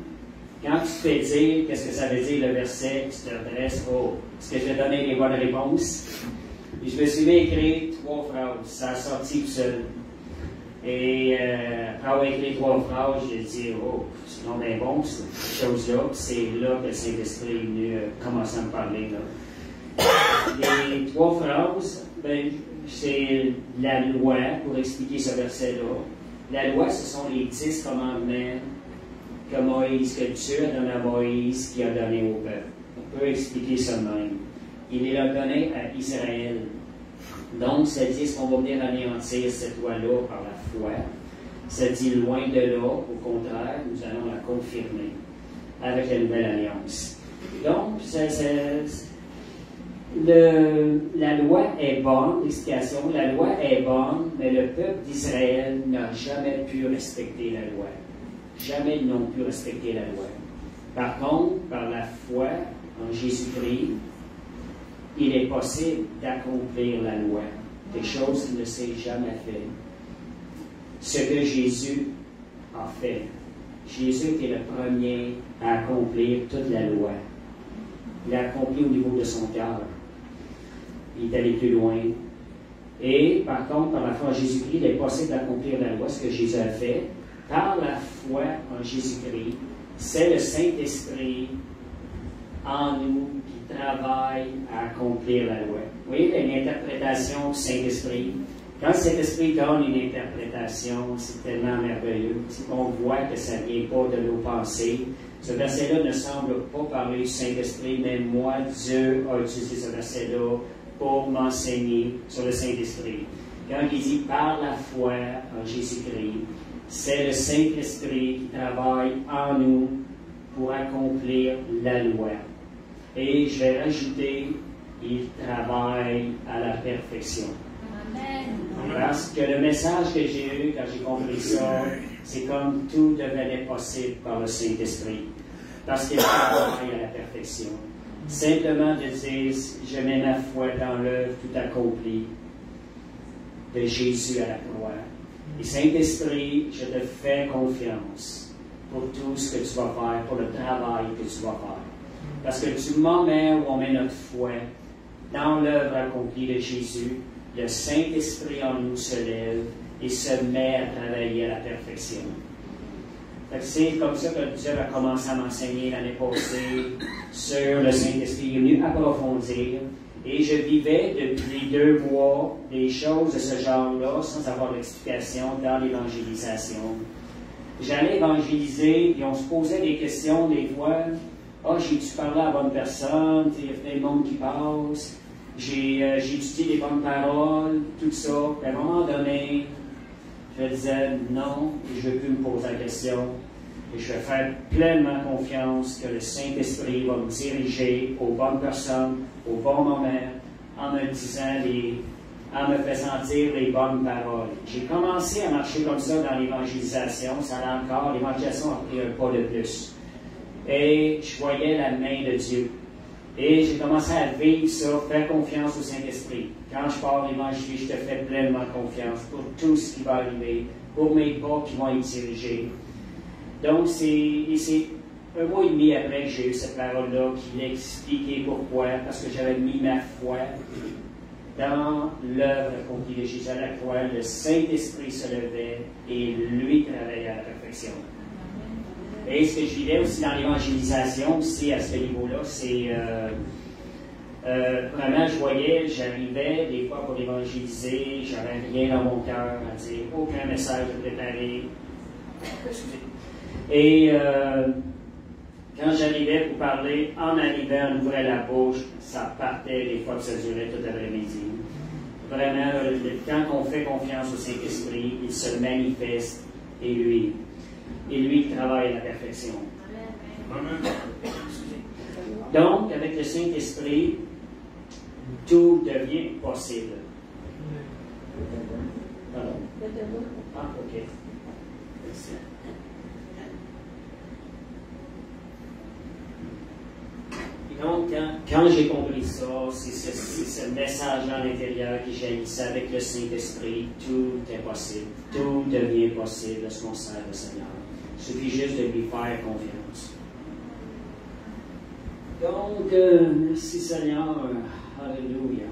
Quand tu te fais dire qu'est-ce que ça veut dire le verset, tu te redresses, est-ce que je vais donner les bonnes réponses? Et je me suis mis à écrire 3 phrases, ça a sorti tout seul. Et après avoir écrit 3 phrases, j'ai dit, c'est non bien bon, ces choses-là. C'est là que le Saint-Esprit est venu commencer à me parler. Là. Les 3 phrases, c'est la loi, pour expliquer ce verset-là. La loi, ce sont les 10 commandements que Dieu a donné à Moïse, qui a donné au peuple. On peut expliquer ça même. Il les a donnés à Israël. Donc, c'est-à-dire qu'on va venir anéantir cette loi-là par la foi. ça dit loin de là. Au contraire, nous allons la confirmer avec la nouvelle alliance. Donc, la loi est bonne, l'explication, la loi est bonne, mais le peuple d'Israël n'a jamais pu respecter la loi. Jamais ils n'ont pu respecter la loi. Par contre, par la foi en Jésus-Christ, il est possible d'accomplir la loi, des choses qu'il ne s'est jamais fait. Ce que Jésus a fait. Jésus était le premier à accomplir toute la loi. Il l'a accompli au niveau de son cœur. Il est allé plus loin. Et par contre, par la foi en Jésus-Christ, il est possible d'accomplir la loi, ce que Jésus a fait. Par la foi en Jésus-Christ, c'est le Saint-Esprit en nous qui travaille à accomplir la loi. Vous voyez, il y a une interprétation du Saint-Esprit. Quand le Saint-Esprit donne une interprétation, c'est tellement merveilleux. On voit que ça ne vient pas de nos pensées. Ce verset-là ne semble pas parler du Saint-Esprit, mais moi, Dieu a utilisé ce verset-là pour m'enseigner sur le Saint-Esprit. Quand il dit « par la foi en Jésus-Christ », c'est le Saint-Esprit qui travaille en nous pour accomplir la loi. Et je vais rajouter, il travaille à la perfection. Amen. Parce que le message que j'ai eu quand j'ai compris ça, c'est comme tout devenait possible par le Saint-Esprit. Parce qu'il travaille à la perfection. Simplement de dire, je mets ma foi dans l'œuvre tout accomplie de Jésus à la croix. Et Saint-Esprit, je te fais confiance pour tout ce que tu vas faire, pour le travail que tu vas faire. Parce que du moment où on met notre foi dans l'œuvre accomplie de Jésus, le Saint-Esprit en nous se lève et se met à travailler à la perfection. C'est comme ça que Dieu a commencé à m'enseigner l'année passée sur le Saint-Esprit. Il est venu approfondir. Et je vivais depuis 2 mois des choses de ce genre-là sans avoir d'explication dans l'évangélisation. J'allais évangéliser et on se posait des questions des fois. Ah, j'ai-tu parlé à la bonne personne? Il y a plein de monde qui passe. J'ai étudié les bonnes paroles, tout ça. Puis à un moment donné, je disais non, je ne veux plus me poser la question. Et je vais faire pleinement confiance que le Saint-Esprit va me diriger aux bonnes personnes, au bon moment, en me faisant dire les bonnes paroles. J'ai commencé à marcher comme ça dans l'évangélisation. Ça allait encore, l'évangélisation a pris un pas de plus. Et je voyais la main de Dieu. Et j'ai commencé à vivre ça, faire confiance au Saint-Esprit. Quand je pars évangéliser, je te fais pleinement confiance pour tout ce qui va arriver, pour mes pas qui vont être dirigés. Donc, c'est 1 mois et demi après que j'ai eu cette parole-là qui m'expliquait pourquoi, parce que j'avais mis ma foi dans l'œuvre accomplie de Jésus à la croix. Le Saint-Esprit se levait et lui travaillait à la perfection. Et ce que je vivais aussi dans l'évangélisation, aussi à ce niveau-là, c'est vraiment, j'arrivais des fois pour évangéliser, j'avais rien dans mon cœur à dire, aucun message de préparer. Et quand j'arrivais pour parler, en arrivant, on ouvrait la bouche, ça partait, des fois ça durait tout l'après-midi. Vraiment, quand on fait confiance au Saint-Esprit, il se manifeste et lui travaille à la perfection. Donc, avec le Saint-Esprit, tout devient possible. Pardon? Ah, ok. Merci. Donc, quand j'ai compris ça, c'est ce message à l'intérieur qui jaillissait avec le Saint-Esprit, tout est possible. Tout devient possible lorsqu'on sert le Seigneur. Il suffit juste de lui faire confiance. Donc, merci Seigneur. Alléluia.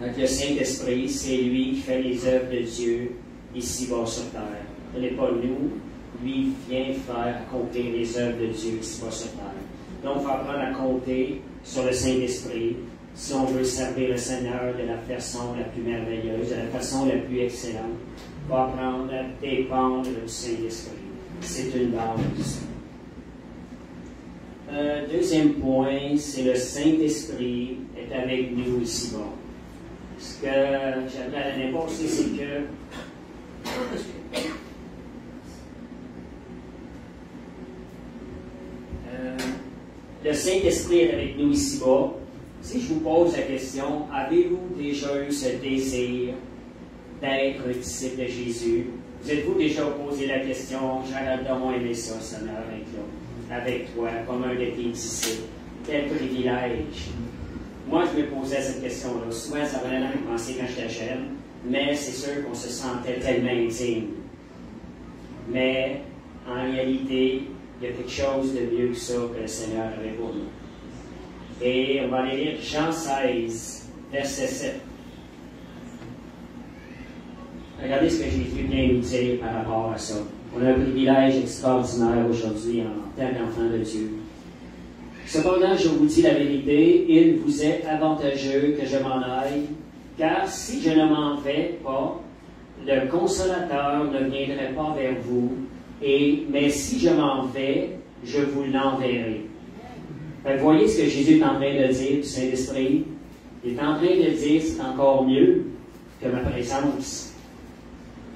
Donc, le Saint-Esprit, c'est lui qui fait les œuvres de Dieu ici-bas sur terre. Ce n'est pas nous. Lui vient faire accomplir les œuvres de Dieu ici-bas sur terre. Donc, il faut apprendre à compter sur le Saint-Esprit si on veut servir le Seigneur de la façon la plus merveilleuse, de la façon la plus excellente. Il faut apprendre à dépendre du Saint-Esprit. C'est une base. Deuxième point, c'est le Saint-Esprit est avec nous ici-bas. Ce que j'aimerais à l'année passée, c'est que le Saint-Esprit est avec nous ici-bas. Si je vous pose la question, avez-vous déjà eu ce désir d'être un disciple de Jésus? Vous êtes-vous déjà posé la question, j'aurais vraiment aimé ça, Seigneur, avec toi, comme un de tes disciples? Quel privilège! Moi, je me posais cette question-là. Souvent, ça venait à me penser quand j'étais jeune, mais c'est sûr qu'on se sentait tellement intime. Mais, en réalité, il y a quelque chose de mieux que ça que le Seigneur avait pour nous. Et on va aller lire Jean 16, verset 7. Regardez ce que Jésus vient nous dire par rapport à ça. On a un privilège extraordinaire aujourd'hui en tant qu'enfant de Dieu. Cependant, je vous dis la vérité, il vous est avantageux que je m'en aille, car si je ne m'en vais pas, le Consolateur ne viendrait pas vers vous, mais si je m'en vais, je vous l'enverrai. Vous voyez ce que Jésus est en train de dire du Saint-Esprit? Il est en train de dire, c'est encore mieux que ma présence,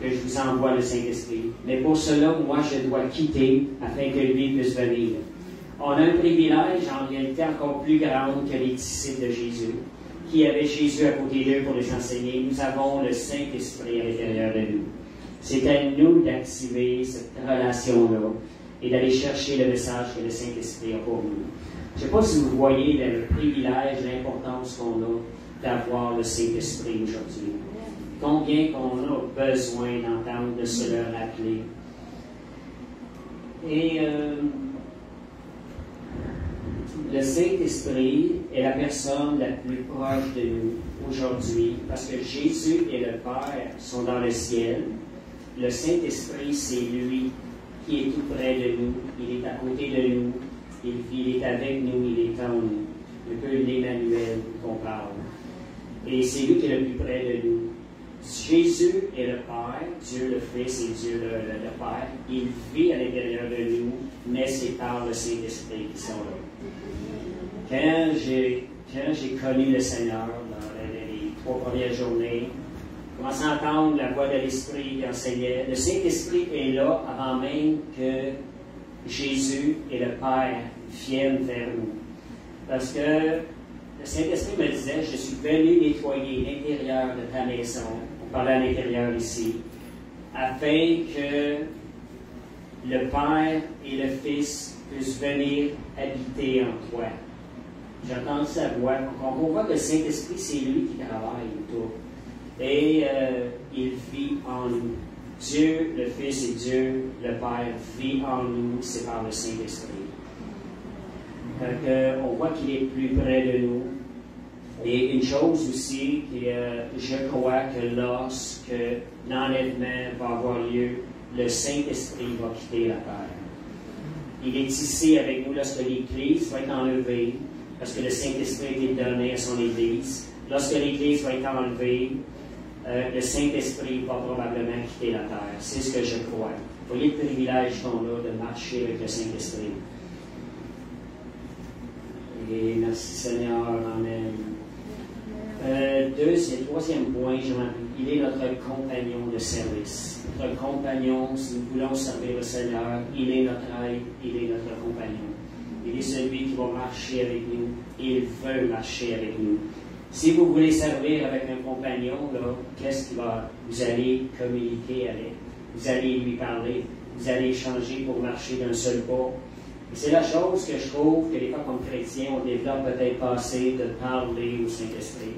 que je vous envoie le Saint-Esprit. Mais pour cela, moi, je dois quitter afin que lui puisse venir. On a un privilège, en réalité, encore plus grand que les disciples de Jésus, qui avaient Jésus à côté d'eux pour les enseigner. Nous avons le Saint-Esprit à l'intérieur de nous. C'est à nous d'activer cette relation-là et d'aller chercher le message que le Saint-Esprit a pour nous. Je ne sais pas si vous voyez le privilège, l'importance qu'on a d'avoir le Saint-Esprit aujourd'hui. Combien qu'on a besoin d'entendre, de se le rappeler. Et le Saint-Esprit est la personne la plus proche de nous aujourd'hui, parce que Jésus et le Père sont dans le ciel. Le Saint-Esprit, c'est lui qui est tout près de nous. Il est à côté de nous. Il est avec nous. Il est en nous. Un peu l'Emmanuel qu'on parle. Et c'est lui qui est le plus près de nous. Jésus est le Père, Dieu le Fils et Dieu le Père. Il vit à l'intérieur de nous, mais c'est par le Saint-Esprit qui sont là. Quand j'ai connu le Seigneur dans les 3 premières journées, j'ai commencé à entendre la voix de l'Esprit qui enseignait. Le Saint-Esprit est là avant même que Jésus et le Père viennent vers nous. Parce que le Saint-Esprit me disait, je suis venu nettoyer l'intérieur de ta maison, on parlait à l'intérieur ici, afin que le Père et le Fils puissent venir habiter en toi. J'entends sa voix. On voit que le Saint-Esprit, c'est lui qui travaille autour. Et il vit en nous. Dieu, le Fils et Dieu, le Père, vit en nous, c'est par le Saint-Esprit. On voit qu'il est plus près de nous. Et une chose aussi, je crois que lorsque l'enlèvement va avoir lieu, le Saint-Esprit va quitter la terre. Il est ici avec nous lorsque l'Église va être enlevée, parce que le Saint-Esprit est donné à son Église. Lorsque l'Église va être enlevée, le Saint-Esprit va probablement quitter la terre. C'est ce que je crois. Vous voyez le privilège qu'on a de marcher avec le Saint-Esprit. Et merci Seigneur, Amen. Troisième point, il est notre compagnon de service. Notre compagnon, si nous voulons servir le Seigneur, il est notre aide, il est notre compagnon. Il est celui qui va marcher avec nous, et il veut marcher avec nous. Si vous voulez servir avec un compagnon, qu'est-ce qu'il va? Vous allez communiquer avec, vous allez lui parler, vous allez échanger pour marcher d'un seul pas. Et c'est la chose que je trouve que des fois, comme chrétiens, on développe peut-être pas assez de parler au Saint-Esprit.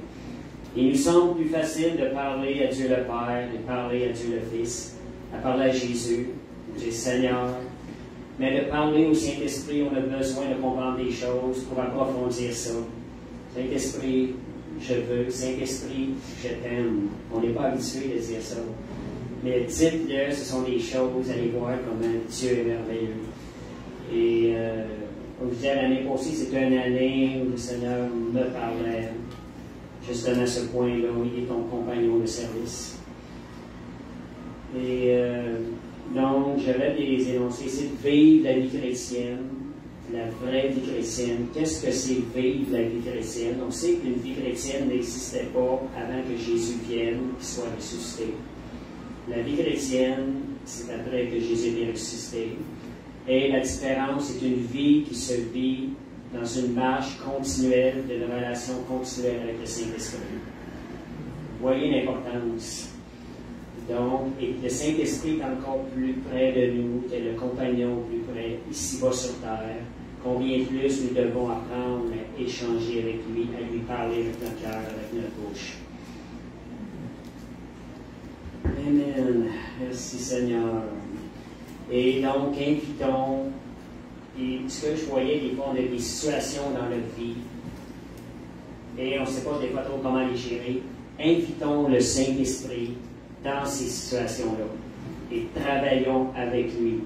Il nous semble plus facile de parler à Dieu le Père, de parler à Dieu le Fils, à parler à Jésus, de dire Seigneur. Mais de parler au Saint-Esprit, on a besoin de comprendre des choses pour approfondir ça. Saint-Esprit, je veux. Saint-Esprit, je t'aime. On n'est pas habitué de dire ça. Mais dites-le, ce sont des choses, vous allez voir comment Dieu est merveilleux. Et comme je disais, l'année passée, c'était une année où le Seigneur me parlait justement à ce point-là, où il est ton compagnon de service. Et donc, je vais les énoncer, c'est de vivre la vie chrétienne, la vraie vie chrétienne. Qu'est-ce que c'est vivre la vie chrétienne? On sait qu'une vie chrétienne n'existait pas avant que Jésus vienne, qu'il soit ressuscité. La vie chrétienne, c'est après que Jésus est ressuscité. Et la différence, c'est une vie qui se vit dans une marche continuelle, d'une relation continuelle avec le Saint-Esprit. Voyez l'importance. Donc, et le Saint-Esprit est encore plus près de nous que le compagnon plus près, ici-bas sur terre. Combien plus nous devons apprendre à échanger avec lui, à lui parler avec notre cœur, avec notre bouche. Amen. Merci Seigneur. Et donc, invitons, et ce que je voyais, des fois, on a des situations dans notre vie, et on ne sait pas des fois trop comment les gérer. Invitons le Saint-Esprit dans ces situations-là, et travaillons avec lui.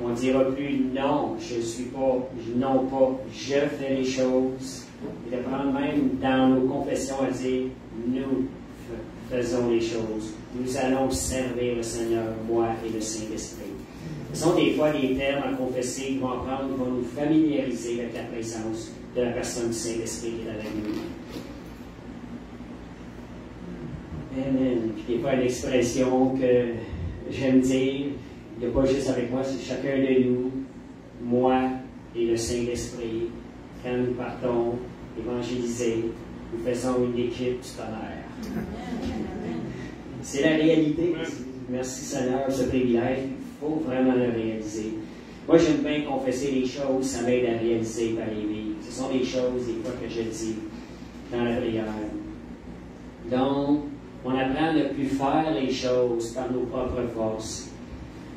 On ne dira plus non, je ne suis pas, non pas, je fais les choses. Et de prendre même dans nos confessions à dire, nous faisons les choses. Nous allons servir le Seigneur, moi et le Saint-Esprit. Ce sont des fois des termes à confesser qui vont apprendre, qui vont nous familiariser avec la présence de la personne du Saint-Esprit qui est avec nous. Amen. Puis des fois, une expression que j'aime dire, il n'y a pas juste avec moi, c'est chacun de nous, moi et le Saint-Esprit. Quand nous partons évangéliser, nous faisons une équipe du tonnerre. C'est la réalité. Merci Seigneur pour ce privilège. Il faut vraiment le réaliser. Moi, j'aime bien confesser les choses, ça m'aide à réaliser par les vies. Ce sont des choses, des fois, que je dis dans la prière. Donc, on apprend à ne plus faire les choses par nos propres forces,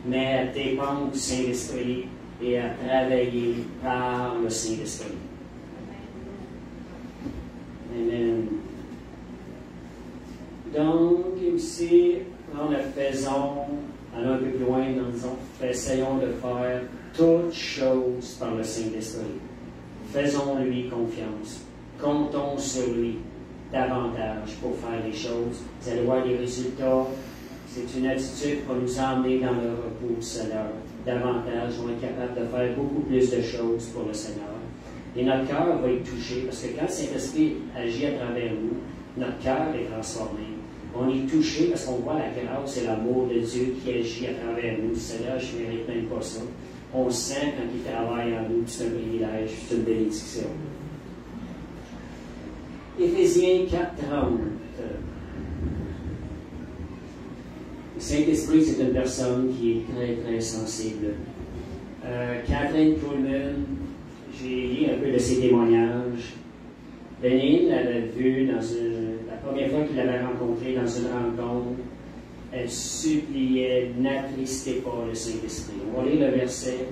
mais à dépendre du Saint-Esprit et à travailler par le Saint-Esprit. Amen. Donc, aussi, en le faisant, allons un peu plus loin, en disant, essayons de faire toutes choses par le Saint-Esprit. Faisons-lui confiance. Comptons sur lui davantage pour faire les choses. Vous allez voir les résultats. C'est une attitude pour nous emmener dans le repos du Seigneur. Davantage, on est capable de faire beaucoup plus de choses pour le Seigneur. Et notre cœur va être touché, parce que quand le Saint-Esprit agit à travers nous, notre cœur est transformé. On est touché parce qu'on voit la grâce et l'amour de Dieu qui agit à travers nous. Seigneur, je ne mérite même pas ça. On sent quand il travaille en nous, c'est un privilège, c'est une bénédiction. Éphésiens 4:30. Le Saint-Esprit, c'est une personne qui est très, très sensible. Catherine Coleman, j'ai lu un peu de ses témoignages. Bénin l'avait vu la première fois qu'il l'avait rencontré dans une rencontre. Elle suppliait, n'attristez pas le Saint-Esprit. On va lire le verset.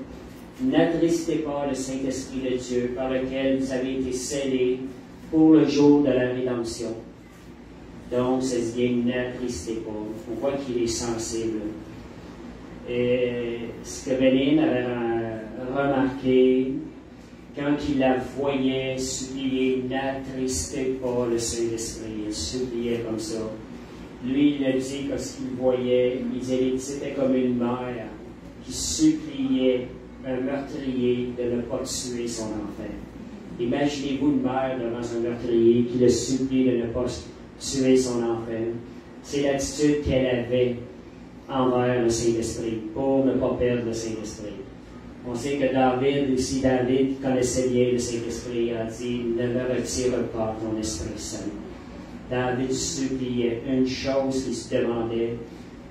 N'attristez pas le Saint-Esprit de Dieu par lequel vous avez été scellés pour le jour de la rédemption. Donc, ça se dit, n'attristez pas. On voit qu'il est sensible. Et ce que Bénin avait remarqué, quand il la voyait supplier, n'attristez pas le Saint-Esprit. Il suppliait comme ça. Lui, il a dit que ce qu'il voyait, il disait, c'était comme une mère qui suppliait un meurtrier de ne pas tuer son enfant. Imaginez-vous une mère devant un meurtrier qui le supplie de ne pas tuer son enfant. C'est l'attitude qu'elle avait envers le Saint-Esprit, pour ne pas perdre le Saint-Esprit. On sait que David connaissait bien le Saint-Esprit, il a dit, ne me retire pas ton Esprit Saint. David suppliait une chose qu'il se demandait,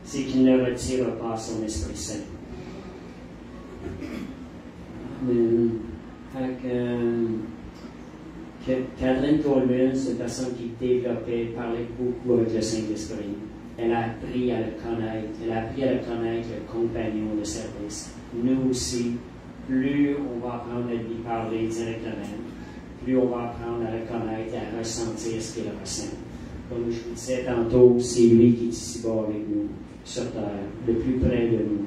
c'est qu'il ne retire pas son Esprit Saint. Catherine Coleman, c'est une personne qui développait, parlait beaucoup avec le Saint-Esprit. Elle a appris à le connaître. Elle a appris à le connaître, le compagnon de service. Nous aussi, plus on va apprendre à lui parler directement, plus on va apprendre à le connaître et à ressentir ce qu'il ressent. Comme je vous disais tantôt, c'est lui qui est ici-bas avec nous, sur terre, le plus près de nous.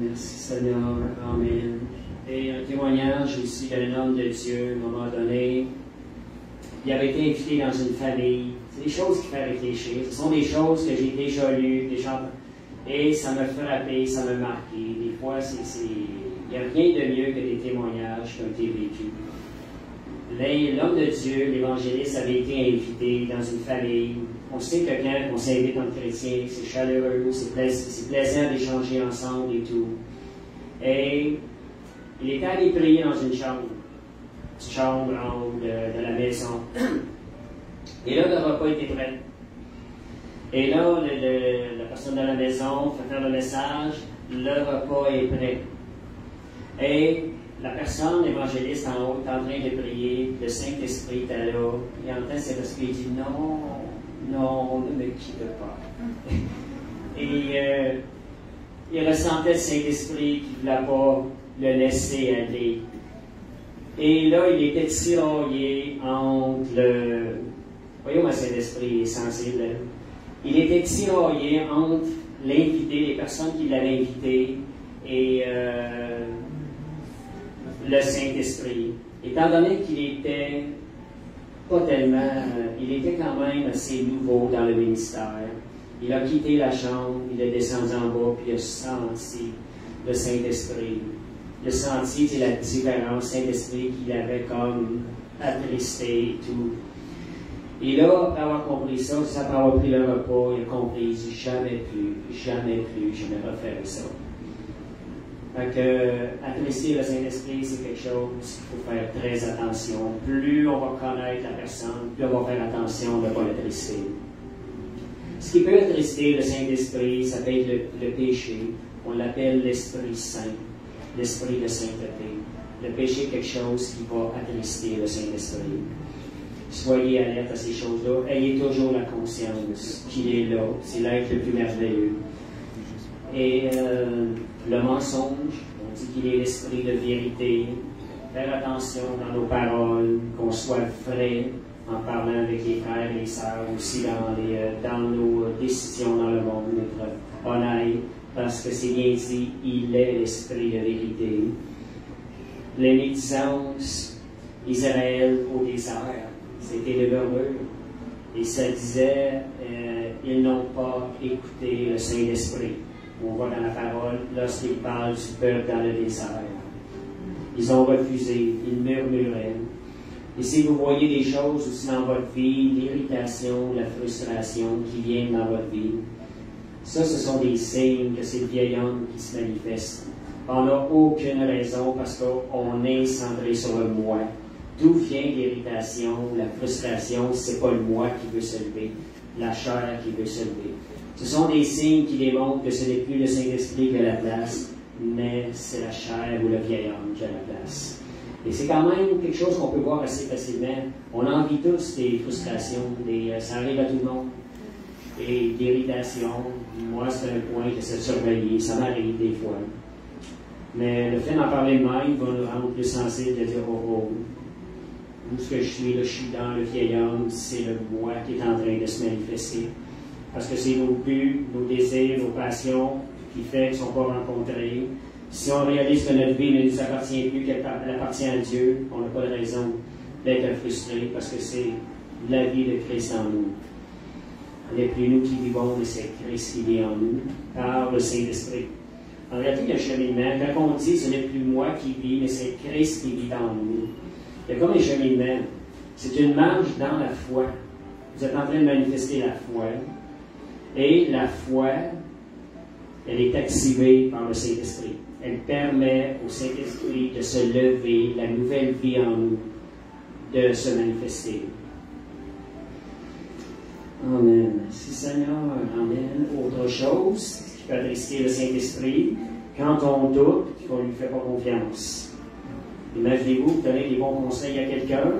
Merci Seigneur. Amen. Et un témoignage aussi d'un homme de Dieu, à un moment donné, il avait été invité dans une famille. C'est des choses qui font réfléchir. Ce sont des choses que j'ai déjà lues, et ça m'a frappé, ça m'a marqué. Des fois, il n'y a rien de mieux que des témoignages qui ont été vécus. L'homme de Dieu, l'évangéliste, avait été invité dans une famille. On sait que quand on s'invite en chrétien, c'est chaleureux, c'est plaisant d'échanger ensemble et tout. Et il était allé prier dans une chambre en haut de la maison. Et là, le repas était prêt. Et là, la personne de la maison fait faire le message, le repas est prêt. Et la personne, l'évangéliste en haut, est en train de prier, le Saint-Esprit est là, il entend cet esprit, il dit non, ne me quitte pas. Et il ressentait le Saint-Esprit qui ne voulait pas le laisser aller. Et là, il était tiraillé entre le... Voyons, le Saint-Esprit est sensible. Il était tiraillé entre l'invité, les personnes qui l'avaient invité, et le Saint-Esprit. Étant donné qu'il était pas tellement... il était quand même assez nouveau dans le ministère. Il a quitté la chambre, il est descendu en bas, puis il a senti le Saint-Esprit. Il a senti la différence, Saint-Esprit qu'il avait comme attristé et tout. Et là, après avoir compris ça, après avoir pris le repas, il a compris, il dit jamais plus, je ne referai ça. Fait que, attrister le Saint-Esprit, c'est quelque chose qu'il faut faire très attention. Plus on va connaître la personne, plus on va faire attention de ne pas l'attrister. Ce qui peut attrister le Saint-Esprit, ça peut être le péché. On l'appelle l'Esprit Saint, l'Esprit de sainteté. Le péché est quelque chose qui va attrister le Saint-Esprit. Soyez alerte à ces choses-là. Ayez toujours la conscience qu'il est là. C'est l'être le plus merveilleux. Et le mensonge, on dit qu'il est l'esprit de vérité. Faire attention dans nos paroles, qu'on soit vrai en parlant avec les frères et les sœurs, aussi dans nos décisions dans le monde, être honnête, parce que c'est bien dit, il est l'esprit de vérité. Les médisances, Israël au désert, c'était le murmure. Et ça disait, ils n'ont pas écouté le Saint-Esprit. On voit dans la parole, lorsqu'il parle du peuple dans le désert. Ils ont refusé, ils murmuraient. Et si vous voyez des choses aussi dans votre vie, l'irritation, la frustration qui viennent dans votre vie, ça, ce sont des signes que c'est le vieil homme qui se manifeste. On n'a aucune raison parce qu'on est centré sur le moi. D'où vient l'irritation, la frustration, c'est pas le moi qui veut se lever, la chair qui veut se lever. Ce sont des signes qui démontrent que ce n'est plus le Saint-Esprit qui a la place, mais c'est la chair ou le vieil homme qui a la place. Et c'est quand même quelque chose qu'on peut voir assez facilement. On en vit tous des frustrations, ça arrive à tout le monde. Et l'irritation, moi c'est un point que c'est surveillé, ça m'arrive des fois. Mais le fait d'en parler de même va nous rendre plus sensibles de dire où ce que je suis dans le vieil homme, c'est le moi qui est en train de se manifester. Parce que c'est nos buts, nos désirs, nos passions qui fait qu'ils ne sont pas rencontrés. Si on réalise que notre vie ne nous appartient plus, qu'elle appartient à Dieu, on n'a pas de raison d'être frustré parce que c'est la vie de Christ en nous. Ce n'est plus nous qui vivons, mais c'est Christ qui vit en nous par le Saint-Esprit. En réalité, il y a un cheminement. Quand on dit ce n'est plus moi qui vis, mais c'est Christ qui vit en nous. Il y a comme un cheminement. C'est une marche dans la foi. Vous êtes en train de manifester la foi. Et la foi, elle est activée par le Saint-Esprit. Elle permet au Saint-Esprit de se lever, la nouvelle vie en nous, de se manifester. Amen. Merci Seigneur. Amen. Autre chose qui peut attrister le Saint-Esprit, quand on doute, qu'on ne lui fait pas confiance. Imaginez-vous, vous donnez des bons conseils à quelqu'un,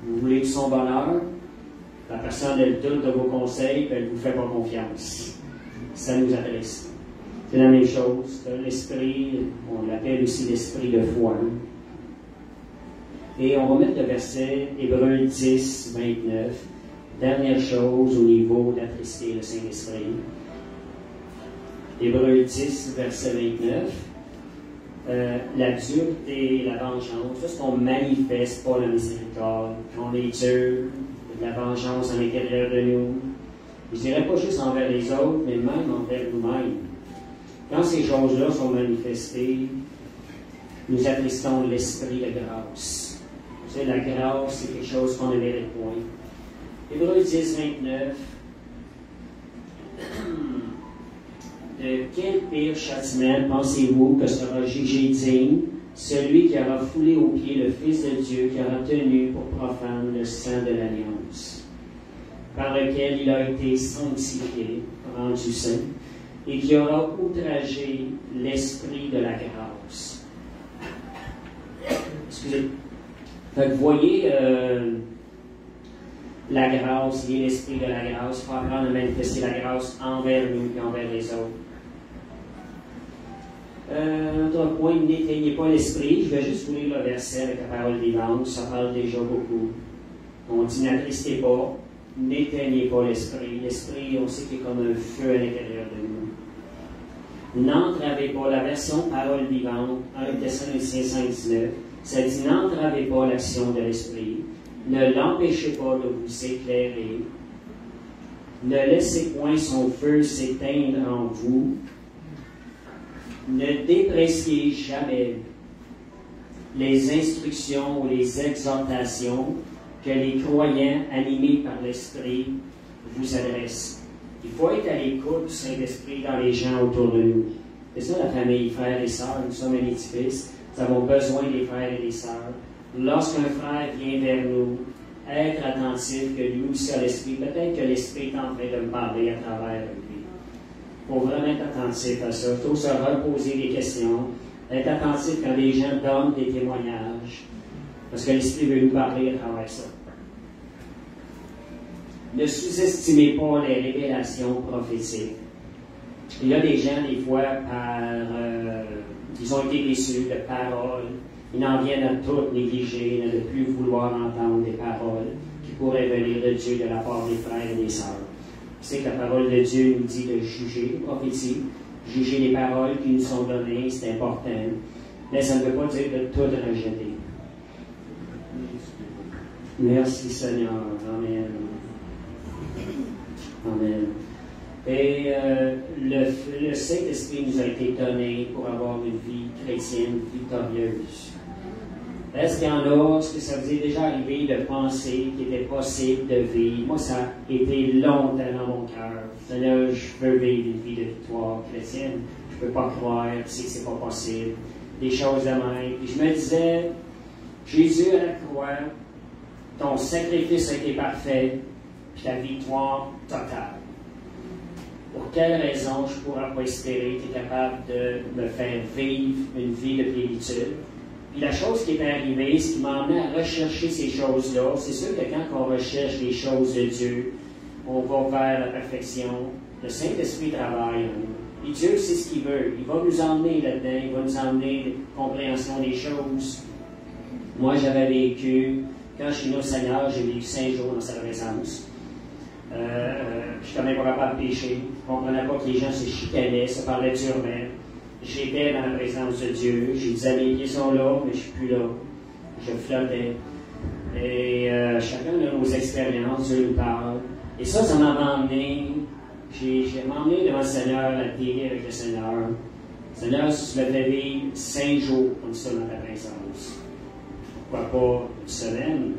vous voulez de son bonheur, la personne, elle doute de vos conseils, elle ne vous fait pas confiance. Ça nous attriste. C'est la même chose. L'esprit, on l'appelle aussi l'esprit de foi. Et on va mettre le verset Hébreux 10, 29. Dernière chose au niveau d'attrister le Saint-Esprit. Hébreux 10, verset 29. La dureté, la vengeance, c'est ce qu'on manifeste pas la miséricorde. Quand on est dur, de la vengeance à l'intérieur de nous. Je dirais pas juste envers les autres, mais même envers nous-mêmes. Quand ces choses-là sont manifestées, nous attristons l'esprit de grâce. Vous savez, la grâce, c'est quelque chose qu'on ne mérite point. Hébreux 10, 29. de quel pire châtiment pensez-vous que sera jugé digne celui qui aura foulé aux pieds le Fils de Dieu, qui aura tenu pour profane le sang de l'Alliance, par lequel il a été sanctifié, rendu saint, et qui aura outragé l'Esprit de la grâce. Excusez. Fait que vous voyez la grâce et l'Esprit de la grâce. Il faut apprendre à manifester la grâce envers nous et envers les autres. Autre point, n'éteignez pas l'Esprit. Je vais juste vous lire le verset avec la parole vivante. Ça parle déjà beaucoup. On dit n'attristez pas, n'éteignez pas l'Esprit. L'Esprit, on sait qu'il est comme un feu à l'intérieur de nous. N'entravez pas, la version parole vivante, 1 Thessaloniciens 5:19, ça dit n'entravez pas l'action de l'Esprit, ne l'empêchez pas de vous éclairer, ne laissez point son feu s'éteindre en vous, ne dépréciez jamais les instructions ou les exhortations que les croyants animés par l'Esprit vous adressent. Il faut être à l'écoute du Saint-Esprit dans les gens autour de nous. C'est ça la famille, frères et sœurs, nous sommes un édifice, nous avons besoin des frères et des sœurs. Lorsqu'un frère vient vers nous, être attentif que lui aussi a l'Esprit, peut-être que l'Esprit est en train de me parler à travers lui. Il faut vraiment être attentif à ça. Il faut se reposer des questions, être attentif quand les gens donnent des témoignages, parce que l'Esprit veut nous parler à travers ça. Ne sous-estimez pas les révélations prophétiques. Il y a des gens, des fois, ils ont été déçus de paroles. Ils en viennent à tout négliger, à ne plus vouloir entendre des paroles qui pourraient venir de Dieu de la part des frères et des sœurs. C'est que la parole de Dieu nous dit de juger les prophéties, juger les paroles qui nous sont données, c'est important. Mais ça ne veut pas dire de tout rejeter. Merci Seigneur. Amen. Amen. Et le Saint-Esprit nous a été donné pour avoir une vie chrétienne victorieuse. Est-ce qu'il y en a, est-ce que ça vous est déjà arrivé de penser qu'il était possible de vivre? Moi, ça a été longtemps dans mon cœur. Seigneur, je veux vivre une vie de victoire chrétienne. Je ne peux pas croire, je sais que ce n'est pas possible. Des choses de même. Puis je me disais, Jésus à la croix, ton sacrifice a été parfait, puis ta victoire totale. Pour quelle raison je ne pourrais pas espérer que tu es capable de me faire vivre une vie de plénitude? Puis la chose qui est arrivée, ce qui m'a amené à rechercher ces choses-là, c'est sûr que quand on recherche les choses de Dieu, on va vers la perfection. Le Saint-Esprit travaille en nous. Et Dieu sait ce qu'il veut. Il va nous emmener là-dedans, il va nous emmener la compréhension des choses. Moi, j'avais vécu, quand je suis venu au Seigneur, j'ai vécu 5 jours dans sa présence. Je suis quand même pas capable de pécher. Je ne comprenais pas que les gens se chicanaient, se parlaient durement. J'étais dans la présence de Dieu. Je disais, mes pieds sont là, mais je ne suis plus là. Je flottais. Et chacun de nos expériences, Dieu nous parle. Et ça m'a emmené. J'ai m'emmené devant le Seigneur, à prier avec le Seigneur. Seigneur, si tu me fais vivre 5 jours comme ça dans ta présence, pourquoi pas une semaine?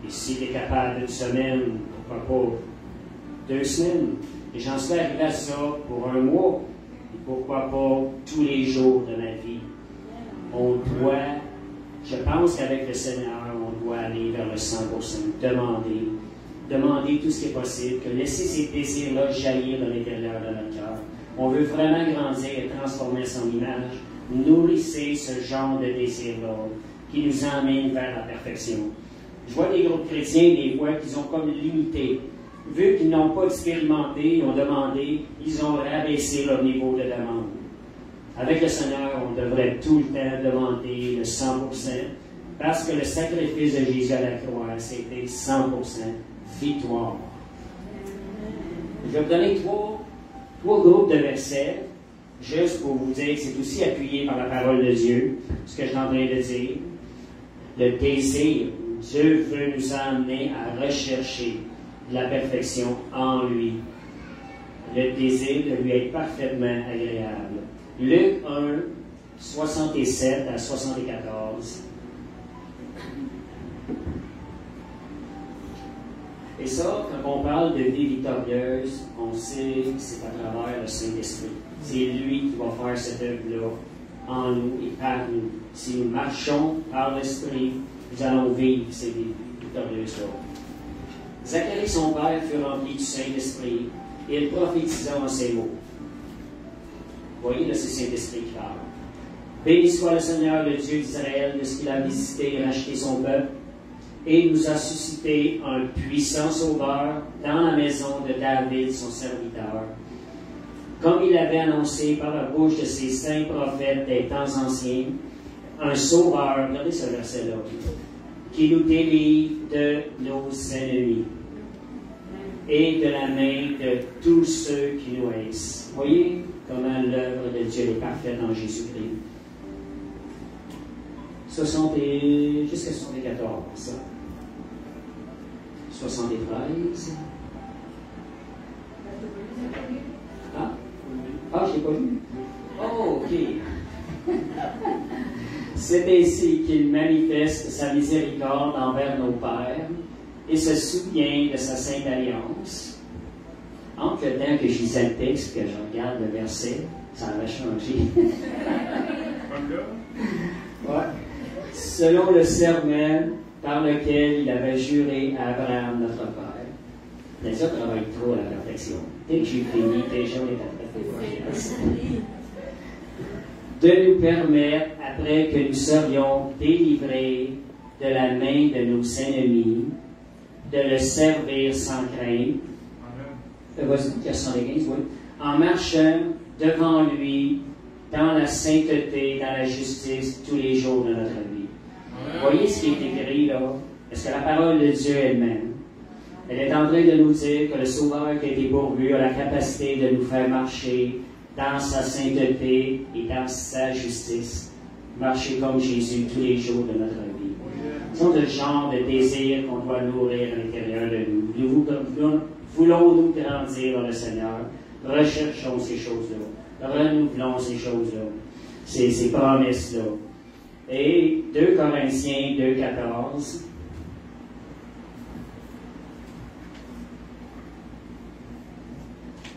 Et si tu es capable d'une semaine, pourquoi pas 2 semaines? Et j'en suis arrivé à ça pour 1 mois. Et pourquoi pas tous les jours de ma vie? On doit, je pense qu'avec le Seigneur, on doit aller vers le 100%, demander tout ce qui est possible, que laisser ces désirs-là jaillir dans l'intérieur de notre cœur. On veut vraiment grandir et transformer son image. Nourrissez ce genre de désir-là qui nous emmène vers la perfection. Je vois des groupes chrétiens, des fois, qui ont comme limité. Vu qu'ils n'ont pas expérimenté, ils ont demandé, ils ont rabaissé leur niveau de demande. Avec le Seigneur, on devrait tout le temps demander le 100%, parce que le sacrifice de Jésus à la croix, c'était 100% victoire. Je vais vous donner trois groupes de versets, juste pour vous dire que c'est aussi appuyé par la parole de Dieu, ce que je suis en train de dire. Le désir, Dieu veut nous amener à rechercher la perfection en lui. Le désir de lui être parfaitement agréable. Luc 1, 67 à 74. Et ça, quand on parle de vie victorieuse, on sait que c'est à travers le Saint-Esprit. C'est lui qui va faire cette œuvre-là en nous et par nous. Si nous marchons par l'Esprit, nous allons vivre ces vies victorieuses-là. Zacharie, son père, fut rempli du Saint-Esprit et il prophétisa en ces mots. Vous voyez, là, c'est Saint-Esprit qui parle. Béni soit le Seigneur, le Dieu d'Israël, de ce qu'il a visité et racheté son peuple, et nous a suscité un puissant sauveur dans la maison de David, son serviteur, comme il avait annoncé par la bouche de ses saints prophètes des temps anciens, un sauveur, regardez ce verset-là, qui nous délivre de nos ennemis et de la main de tous ceux qui nous haïssent. Voyez comment l'œuvre de Dieu est parfaite en Jésus-Christ. Jusqu'à 74, ça. 73. Ah, je l'ai pas vu. Oh, ok. C'est ainsi qu'il manifeste sa miséricorde envers nos pères et se souvient de sa sainte alliance. Entre le temps que je lisais le texte et que je regarde le verset, ça va changer. Ouais. Selon le serment par lequel il avait juré à Abraham, notre père. Les autres travaillent trop à la perfection. Dès que j'ai fini, déjà on est à de nous permettre, après que nous serions délivrés de la main de nos ennemis, de le servir sans crainte. Vas-y, 75, oui. En marchant devant lui dans la sainteté, dans la justice, tous les jours de notre vie. Voyez ce qui est écrit là? Parce que la parole de Dieu elle-même, elle est en train de nous dire que le Sauveur qui a été pourvu a la capacité de nous faire marcher dans sa sainteté et dans sa justice. Marcher comme Jésus tous les jours de notre vie. C'est le genre de désir qu'on doit nourrir à l'intérieur de nous. Voulons-nous grandir dans le Seigneur? Recherchons ces choses-là. Renouvelons ces choses-là. Ces promesses-là. Et 2 Corinthiens 2,14.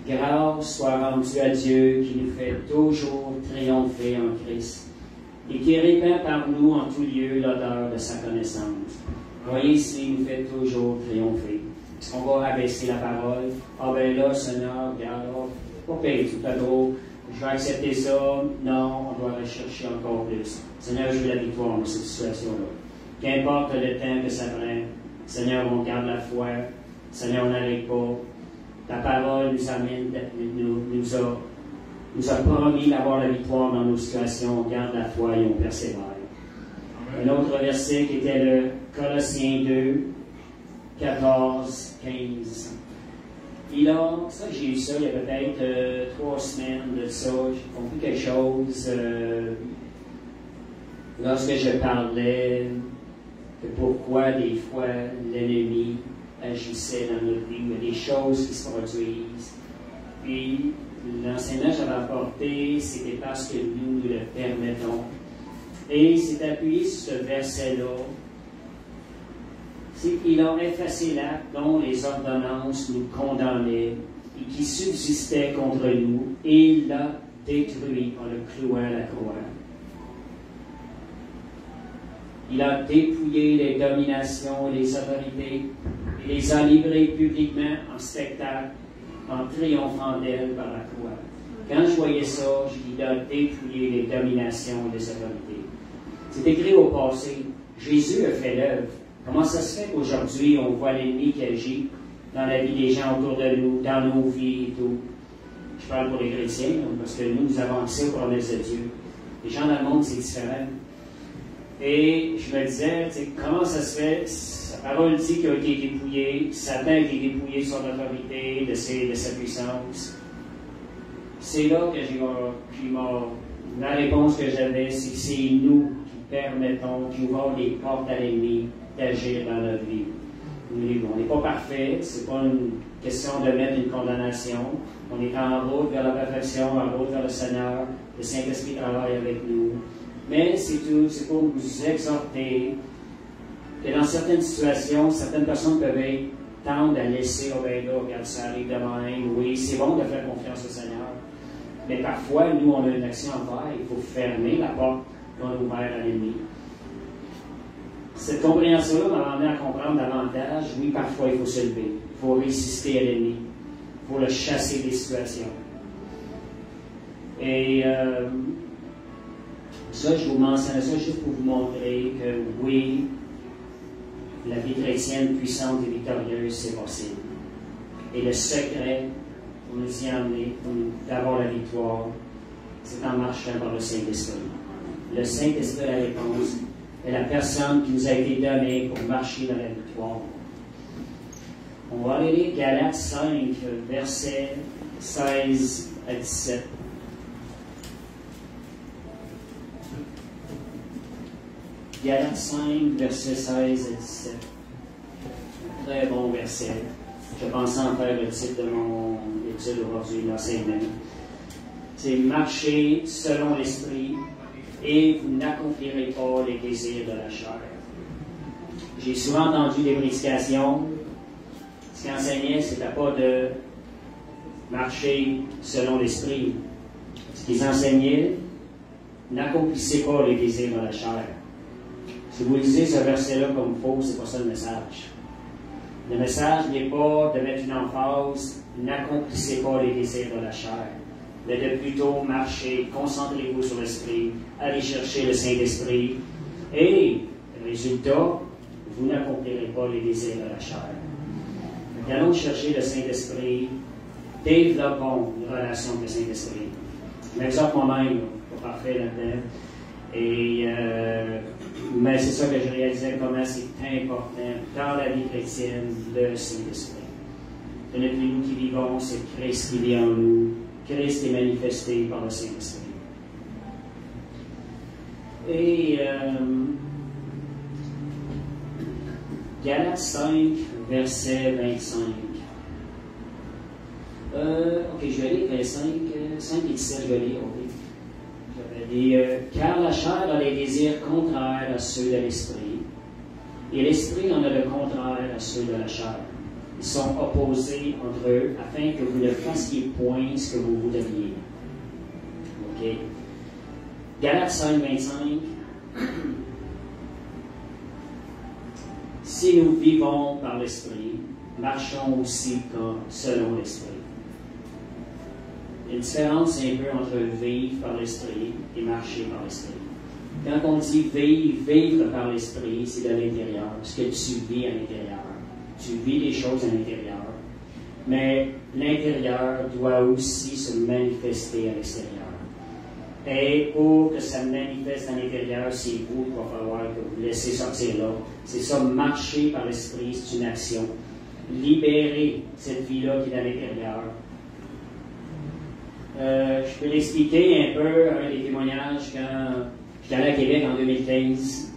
Grâce soit rendue à Dieu qui nous fait toujours triompher en Christ et qui répand par nous en tout lieu l'odeur de sa connaissance. Voyez ici, il nous fait toujours triompher. Est-ce qu'on va abaisser la parole? Ah ben là, Seigneur, regarde, pas pire, tout à trop. Je vais accepter ça. Non, on doit rechercher encore plus. Seigneur, je veux la victoire dans cette situation-là. Qu'importe le temps que ça prend, Seigneur, on garde la foi. Seigneur, on n'arrête pas. Ta parole nous a promis d'avoir la victoire dans nos situations. On garde la foi et on persévère. Un autre verset qui était le Colossiens 2, 14, 15. Et là, ça, j'ai eu ça il y a peut-être 3 semaines de ça. J'ai compris quelque chose lorsque je parlais de pourquoi des fois l'ennemi agissait dans notre vie. Il y a des choses qui se produisent. Puis, l'enseignement que j'avais apporté, c'était parce que nous le permettons. Et c'est appuyé sur ce verset-là. C'est qu'ils ont effacé l'acte dont les ordonnances nous condamnaient et qui subsistait contre nous, et il l'a détruit en le clouant à la croix. Il a dépouillé les dominations et les autorités, et les a livrées publiquement en spectacle, en triomphant d'elles par la croix. Quand je voyais ça, je dis, il a dépouillé les dominations et les autorités. C'est écrit au passé. Jésus a fait l'œuvre. Comment ça se fait qu'aujourd'hui, on voit l'ennemi qui agit dans la vie des gens autour de nous, dans nos vies et tout? Je parle pour les chrétiens, parce que nous avons accès aux promesses de Dieu. Les gens dans le monde, c'est différent. Et je me disais, comment ça se fait? Sa parole dit qu'il a été dépouillé, Satan a été dépouillé de son autorité, de sa puissance. C'est là que la réponse que j'avais, c'est que c'est nous qui permettons, qui ouvrons les portes à l'ennemi d'agir dans notre vie. On n'est pas parfait, c'est pas une question de mettre une condamnation. On est en route vers la perfection, en route vers le Seigneur. Le Saint-Esprit travaille avec nous. Mais c'est tout, c'est pour vous exhorter que dans certaines situations, certaines personnes peuvent être tendent à laisser, oh ben là, regarde, ça arrive de même. Oui, c'est bon de faire confiance au Seigneur. Mais parfois, nous, on a une action à faire. Il faut fermer la porte qu'on a ouverte à l'ennemi. Cette compréhension-là m'a amené à comprendre davantage. Oui, parfois, il faut se lever. Il faut résister à l'ennemi. Il faut le chasser des situations. Et ça, je vous mentionne ça juste pour vous montrer que oui, la vie chrétienne puissante et victorieuse, c'est possible. Et le secret pour nous y amener, pour d'avoir la victoire, c'est en marchant par le Saint-Esprit. Le Saint-Esprit, la réponse, est la personne qui nous a été donnée pour marcher dans la victoire. On va aller lire Galates 5, versets 16 à 17. Galates 5, versets 16 à 17. Très bon verset. Je pensais en faire le titre de mon étude aujourd'hui, l'enseignement. C'est marcher selon l'esprit et vous n'accomplirez pas les désirs de la chair. J'ai souvent entendu des prédications. Ce qui enseignait, c'était pas de marcher selon l'esprit. Ce qu'ils enseignaient, n'accomplissez pas les désirs de la chair. Si vous lisez ce verset-là comme faux, c'est pas ça le message. Le message n'est pas de mettre une emphase, n'accomplissez pas les désirs de la chair, mais de plutôt marcher, concentrez-vous sur l'esprit, allez chercher le Saint-Esprit, et résultat, vous n'accomplirez pas les désirs de la chair. Donc, allons chercher le Saint-Esprit, développons une relation avec le Saint-Esprit. Je m'exhorte moi-même, pas parfait là-dedans. Et mais c'est ça que je réalisais, comment c'est important dans la vie chrétienne, le Saint-Esprit. Ce n'est plus nous qui vivons, c'est Christ qui vit en nous. Christ est manifesté par le Saint-Esprit. Et Galates 5, verset 25. Ok, je vais lire les 5 et 17, je vais lire. Okay. Car la chair a des désirs contraires à ceux de l'esprit, et l'esprit en a le contraire à ceux de la chair. Ils sont opposés entre eux, afin que vous ne fassiez point ce que vous voudriez. Ok. Galates 5, 25. Si nous vivons par l'esprit, marchons aussi selon l'esprit. Il y a une différence un peu entre vivre par l'esprit et marcher par l'esprit. Quand on dit vivre par l'esprit, c'est de l'intérieur, ce que tu vis à l'intérieur. Tu vis des choses à l'intérieur, mais l'intérieur doit aussi se manifester à l'extérieur. Et pour que ça manifeste à l'intérieur, c'est vous qu'il va falloir que vous laissez sortir là. C'est ça, marcher par l'esprit, c'est une action. Libérer cette vie-là qui est à l'intérieur. Je peux l'expliquer un peu avec des témoignages quand j'étais allé à Québec en 2015.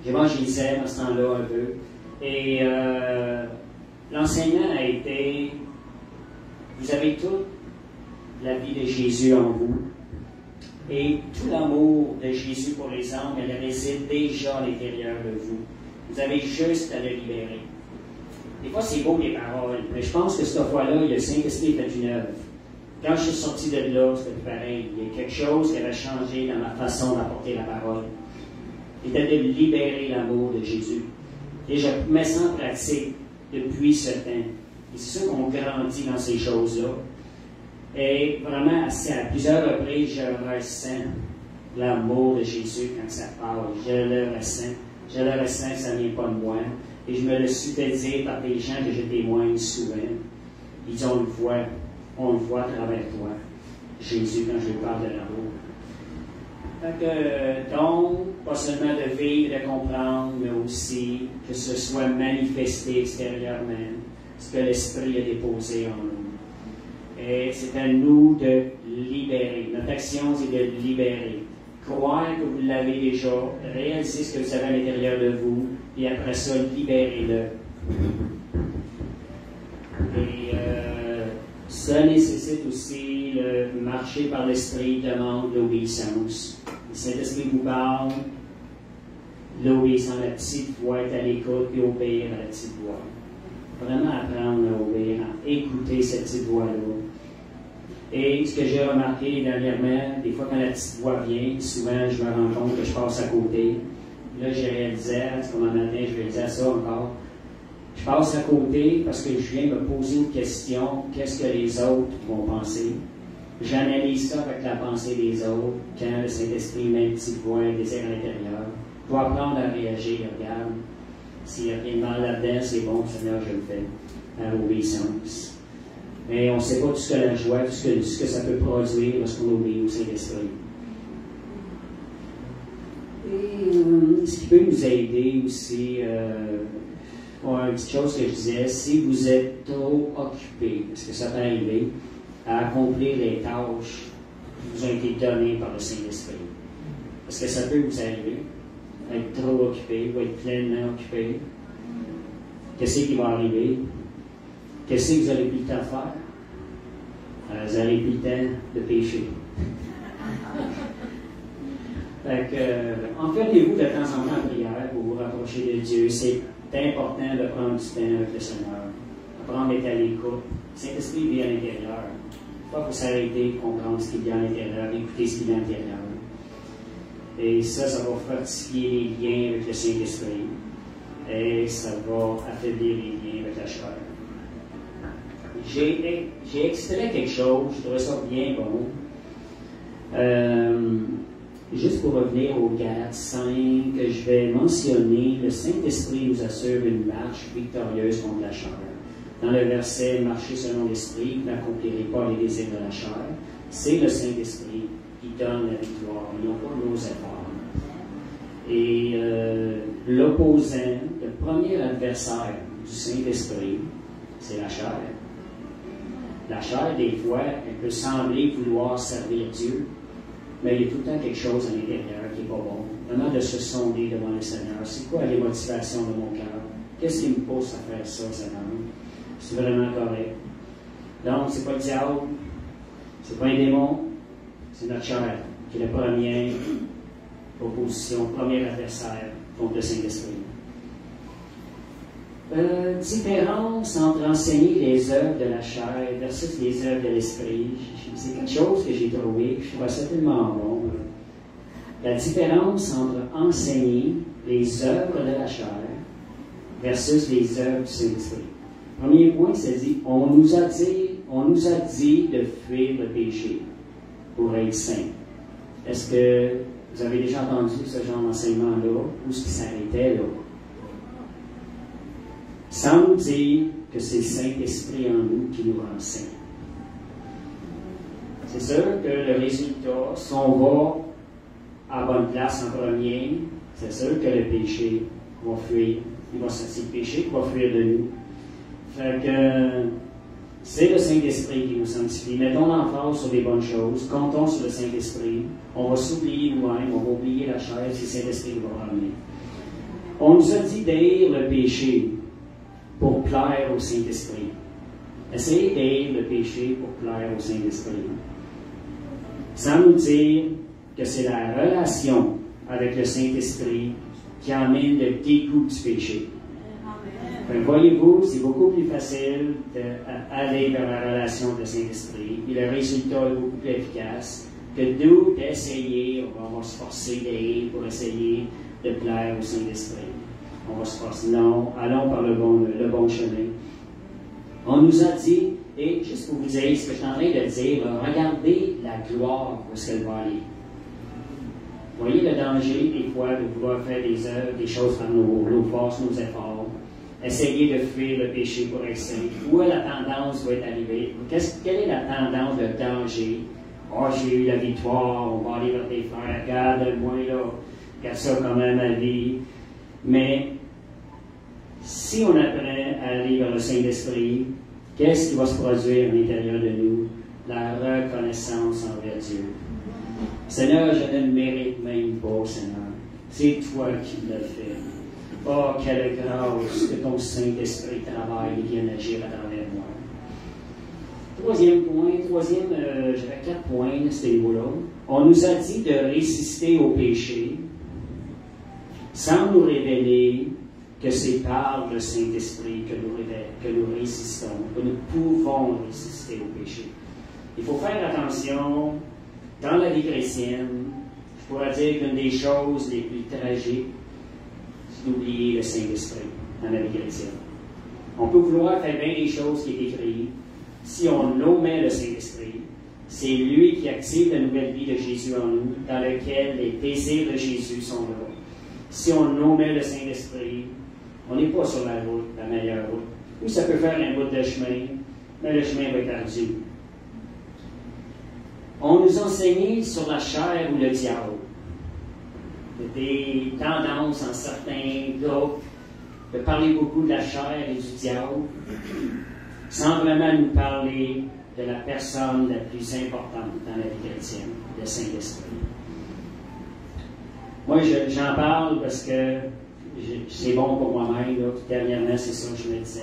J'évangélisais à ce temps-là un peu. Et l'enseignement a été, vous avez toute la vie de Jésus en vous. Et tout l'amour de Jésus pour les hommes, elle réside déjà à l'intérieur de vous. Vous avez juste à le libérer. Des fois, c'est beau les paroles, mais je pense que cette fois-là, le Saint-Esprit fait une œuvre. Quand je suis sorti de là, c'était pareil. Il y a quelque chose qui avait changé dans ma façon d'apporter la parole. C'était de libérer l'amour de Jésus. Et je mets ça en pratique depuis ce temps. Et c'est sûr qu'on grandit dans ces choses-là. Et vraiment, à plusieurs reprises, je ressens l'amour de Jésus quand ça parle. Je le ressens. Je le ressens, ça ne vient pas de moi. Et je me le suis fait dire par des gens que je témoigne souvent. Ils disent, on le voit à travers toi, Jésus, quand je parle de l'amour. Donc, pas seulement de vivre, de comprendre, mais aussi que ce soit manifesté extérieurement, ce que l'Esprit a déposé en nous. Et c'est à nous de libérer. Notre action, c'est de libérer. Croire que vous l'avez déjà, réaliser ce que vous avez à l'intérieur de vous, et après ça, libérez-le. Et ça nécessite aussi le marcher par l'Esprit, demande l'obéissance. Le Saint-Esprit vous parle, l'obéissance, la petite voix est à l'écoute, et obéir à la petite voix. Vraiment apprendre à obéir, à écouter cette petite voix-là. Et ce que j'ai remarqué dernièrement, des fois quand la petite voix vient, souvent je me rends compte que je passe à côté. Là, j'ai réalisé, comme un matin, je réalisais ça encore. Je passe à côté parce que je viens me poser une question, qu'est-ce que les autres vont penser? J'analyse ça avec la pensée des autres, quand le Saint-Esprit met une petite voix, un désir à l'intérieur. Je dois apprendre à réagir, regarde. S'il y a rien de mal là-dedans, c'est bon, Seigneur, je le fais, à l'obéissance. Mais on ne sait pas tout ce que la joie, tout ce que ça peut produire lorsqu'on obéit au Saint-Esprit. Et ce qui peut nous aider aussi, une petite chose que je disais, si vous êtes trop occupé, parce que ça peut arriver, à accomplir les tâches qui vous ont été données par le Saint-Esprit. Parce que ça peut vous arriver, être trop occupé, ou être pleinement occupé. Qu'est-ce qui va arriver? Qu'est-ce que vous n'avez plus le temps de faire? Vous n'avez plus le temps de pécher. Enfermez-vous de temps en temps en prière pour vous rapprocher de Dieu. C'est important de prendre du temps avec le Seigneur. Apprendre à être à l'écoute. Saint-Esprit vit à l'intérieur. Il faut s'arrêter, comprendre ce qui vient à l'intérieur, écouter ce qui vient à l'intérieur. Et ça va fortifier les liens avec le Saint-Esprit. Et ça va affaiblir les liens avec la chair. J'ai extrait quelque chose, je trouvais ça bien bon. Juste pour revenir au Galates 5, je vais mentionner, le Saint-Esprit nous assure une marche victorieuse contre la chair. Dans le verset « Marchez selon l'Esprit, vous n'accomplirez pas les désirs de la chair », c'est le Saint-Esprit qui donne la victoire, non pas nos efforts. Et l'opposant, le premier adversaire du Saint-Esprit, c'est la chair. La chair, des fois, elle peut sembler vouloir servir Dieu, mais il y a tout le temps quelque chose à l'intérieur qui n'est pas bon. Vraiment de se sonder devant le Seigneur. C'est quoi les motivations de mon cœur? Qu'est-ce qui me pousse à faire ça, Seigneur? C'est vraiment correct. Donc, c'est pas le diable, c'est pas un démon, c'est notre chair qui est la première opposition, premier adversaire contre le Saint-Esprit. Différence entre enseigner les œuvres de la chair versus les œuvres de l'esprit. C'est quelque chose que j'ai trouvé, je trouve ça tellement bon. La différence entre enseigner les œuvres de la chair versus les œuvres du Saint-Esprit. Premier point, c'est dit, on nous a dit de fuir le péché pour être saint. Est-ce que vous avez déjà entendu ce genre d'enseignement-là, ou ce qui s'arrêtait là? Sans nous dire que c'est le Saint-Esprit en nous qui nous renseigne. C'est sûr que le résultat, si on va à bonne place en premier, c'est sûr que le péché va fuir. Il va sortir le péché qui va fuir de nous. Fait que c'est le Saint-Esprit qui nous sanctifie. Mettons l'emphase sur des bonnes choses, comptons sur le Saint-Esprit. On va s'oublier nous-mêmes, on va oublier la chair, si le Saint-Esprit va ramener. On nous a dit d'haïr le péché pour plaire au Saint-Esprit. Essayez d'haïr le péché pour plaire au Saint-Esprit. Sans nous dire que c'est la relation avec le Saint-Esprit qui amène le dégoût du péché. Voyez-vous, c'est beaucoup plus facile d'aller vers la relation avec le Saint-Esprit, et le résultat est beaucoup plus efficace que nous d'essayer, on va se forcer d'aller pour essayer de plaire au Saint-Esprit. On va se forcer. Non, allons par le bon chemin. On nous a dit, et juste pour vous dire ce que je suis en train de dire, regardez la gloire où est-ce qu'elle va aller. Voyez le danger, des fois, de vouloir faire des œuvres, des choses par nos forces, nos efforts. Essayez de fuir le péché pour être saint. Où la tendance va être arrivée? Quelle est la tendance, le danger? Oh, j'ai eu la victoire, on va aller vers tes frères, regarde-moi là, regarde ça quand même ma vie. Mais si on apprend à aller vers le Saint-Esprit, qu'est-ce qui va se produire à l'intérieur de nous? La reconnaissance envers Dieu. Seigneur, je ne mérite même pas, Seigneur. C'est toi qui l'as fait. Oh, quelle grâce que ton Saint-Esprit travaille et vient agir à travers moi. Troisième point, j'avais 4 points à ce niveau-là. On nous a dit de résister au péché sans nous révéler que c'est par le Saint-Esprit que nous résistons, que nous pouvons résister au péché. Il faut faire attention, dans la vie chrétienne, je pourrais dire qu'une des choses les plus tragiques, c'est d'oublier le Saint-Esprit dans la vie chrétienne. On peut vouloir faire bien des choses qui est écrites. Si on omet le Saint-Esprit, c'est lui qui active la nouvelle vie de Jésus en nous, dans laquelle les désirs de Jésus sont là. Si on omet le Saint-Esprit, on n'est pas sur la route, la meilleure route. Oui, ça peut faire un bout de chemin, mais le chemin va être ardu. On nous enseignait sur la chair ou le diable. Des tendances en certains groupes de parler beaucoup de la chair et du diable, sans vraiment nous parler de la personne la plus importante dans la vie chrétienne, le Saint-Esprit. Moi, j'en parle parce que c'est bon pour moi-même. Dernièrement, c'est ça que je me disais.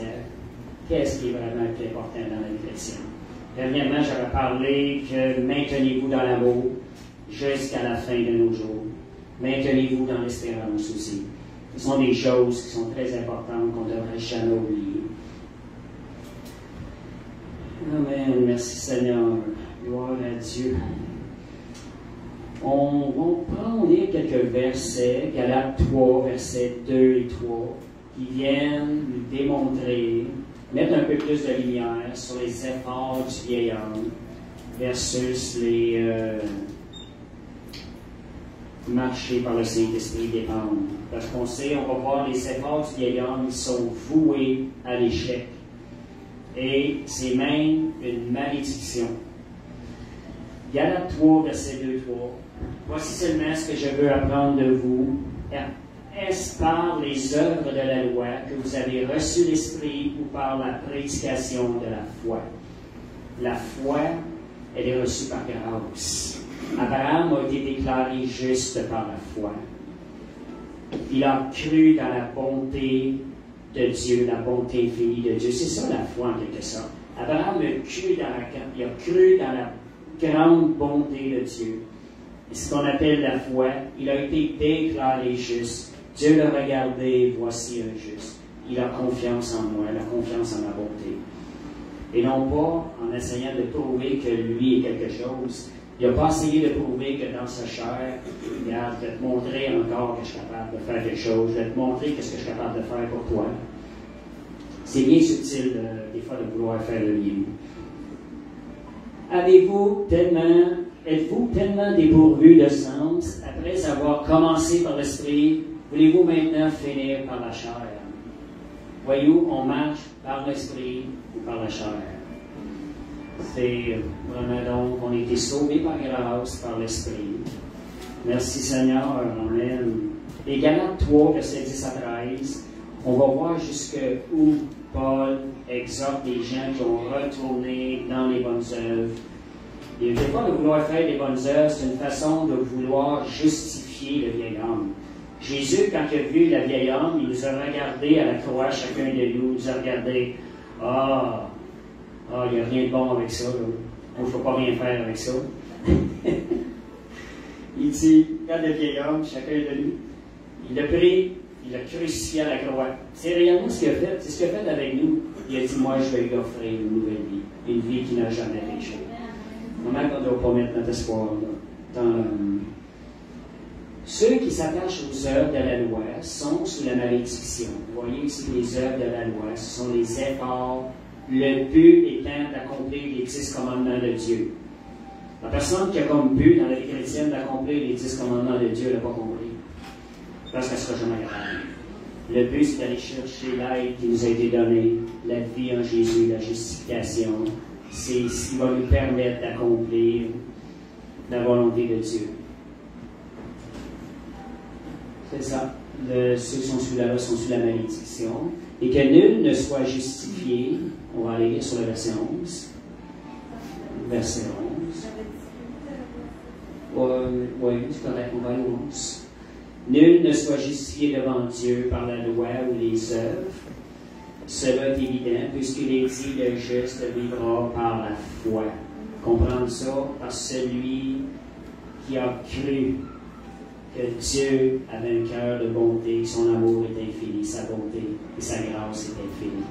Qu'est-ce qui est vraiment le plus important dans la vie chrétienne? Dernièrement, j'avais parlé que maintenez-vous dans l'amour jusqu'à la fin de nos jours. Maintenez-vous dans l'espérance aussi. Ce sont des choses qui sont très importantes qu'on ne devrait jamais oublier. Amen. Merci Seigneur. Gloire à Dieu. On va prendre quelques versets, Galates 3, versets 2 et 3, qui viennent nous démontrer, mettre un peu plus de lumière sur les efforts du vieil homme versus les marcher par le Saint-Esprit dépendre. Parce qu'on sait, on va voir les efforts du vieil homme, ils sont voués à l'échec. Et c'est même une malédiction. Galates 3, verset 2, 3. Voici seulement ce que je veux apprendre de vous. Est-ce par les œuvres de la loi que vous avez reçu l'Esprit ou par la prédication de la foi? La foi, elle est reçue par grâce. Abraham a été déclaré juste par la foi. Il a cru dans la bonté de Dieu, la bonté infinie de Dieu. C'est ça la foi en quelque sorte. Abraham a cru dans la grande bonté de Dieu. Et ce qu'on appelle la foi, il a été déclaré juste. Dieu l'a regardé, voici un juste. Il a confiance en moi, il a confiance en ma bonté. Et non pas en essayant de prouver que lui est quelque chose. Il n'a pas essayé de prouver que dans sa chair, regarde, je vais te montrer encore que je suis capable de faire quelque chose, je vais te montrer ce que je suis capable de faire pour toi. C'est bien subtil, des fois, de vouloir faire le lien. Êtes-vous tellement dépourvu de sens, après avoir commencé par l'esprit, voulez-vous maintenant finir par la chair? Voyez-vous, on marche par l'esprit ou par la chair. C'est vraiment donc, on a été sauvés par grâce, par l'esprit. Merci Seigneur, amen. Et Galates 3, verset 10 à 13, on va voir jusqu'où Paul exhorte les gens qui ont retourné dans les bonnes œuvres. Et des fois, de vouloir faire des bonnes œuvres, c'est une façon de vouloir justifier le vieil homme. Jésus, quand il a vu le vieil homme, il nous a regardé à la croix, chacun de nous, nous a regardé. Il n'y a rien de bon avec ça. Il ne faut pas rien faire avec ça. Il dit, regarde le vieil homme, chacun de nous. Il l'a pris, il l'a crucifié à la croix. C'est réellement ce qu'il a fait. C'est ce qu'il a fait avec nous. Il a dit, moi, je vais lui offrir une nouvelle vie. Une vie qui n'a jamais péché. Vraiment qu'on ne doit pas mettre notre espoir dans l'homme. Ceux qui s'attachent aux œuvres de la loi sont sous la malédiction. Vous voyez ici les œuvres de la loi, ce sont les efforts, le but étant d'accomplir les 10 commandements de Dieu. La personne qui a comme but dans la vie chrétienne d'accomplir les 10 commandements de Dieu, elle n'a pas compris. Parce qu'elle ne sera jamais capable. Le but, c'est d'aller chercher l'aide qui nous a été donnée, la vie en Jésus, la justification. C'est ce qui va nous permettre d'accomplir la volonté de Dieu. C'est ça. Ceux qui sont sous la loi sont sous la malédiction. Et que nul ne soit justifié. On va aller lire sur le verset 11. Verset 11. Oui, c'est correct. On va aller au 11. Nul ne soit justifié devant Dieu par la loi ou les œuvres. Cela est évident, puisqu'il est dit le juste vivra par la foi. Comprendre ça par celui qui a cru que Dieu avait un cœur de bonté, son amour est infini, sa bonté et sa grâce est infinie.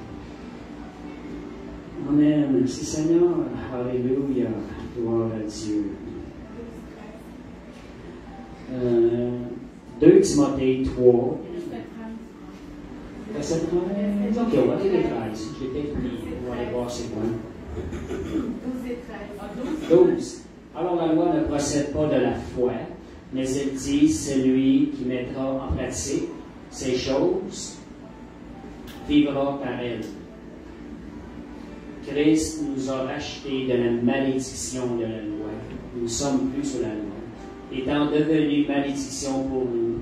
Amen. Merci Seigneur. Alléluia. Gloire à Dieu. 2 Timothée 3. Verset 13. Ok, on va lire les 13. Je l'ai peut-être oublié. On va aller voir c'est quoi. 12 et 13. 12. Alors la loi ne procède pas de la foi, mais elle dit celui qui mettra en pratique ces choses vivra par elles. Christ nous a rachetés de la malédiction de la loi. Nous ne sommes plus sous la loi, étant devenu malédiction pour nous,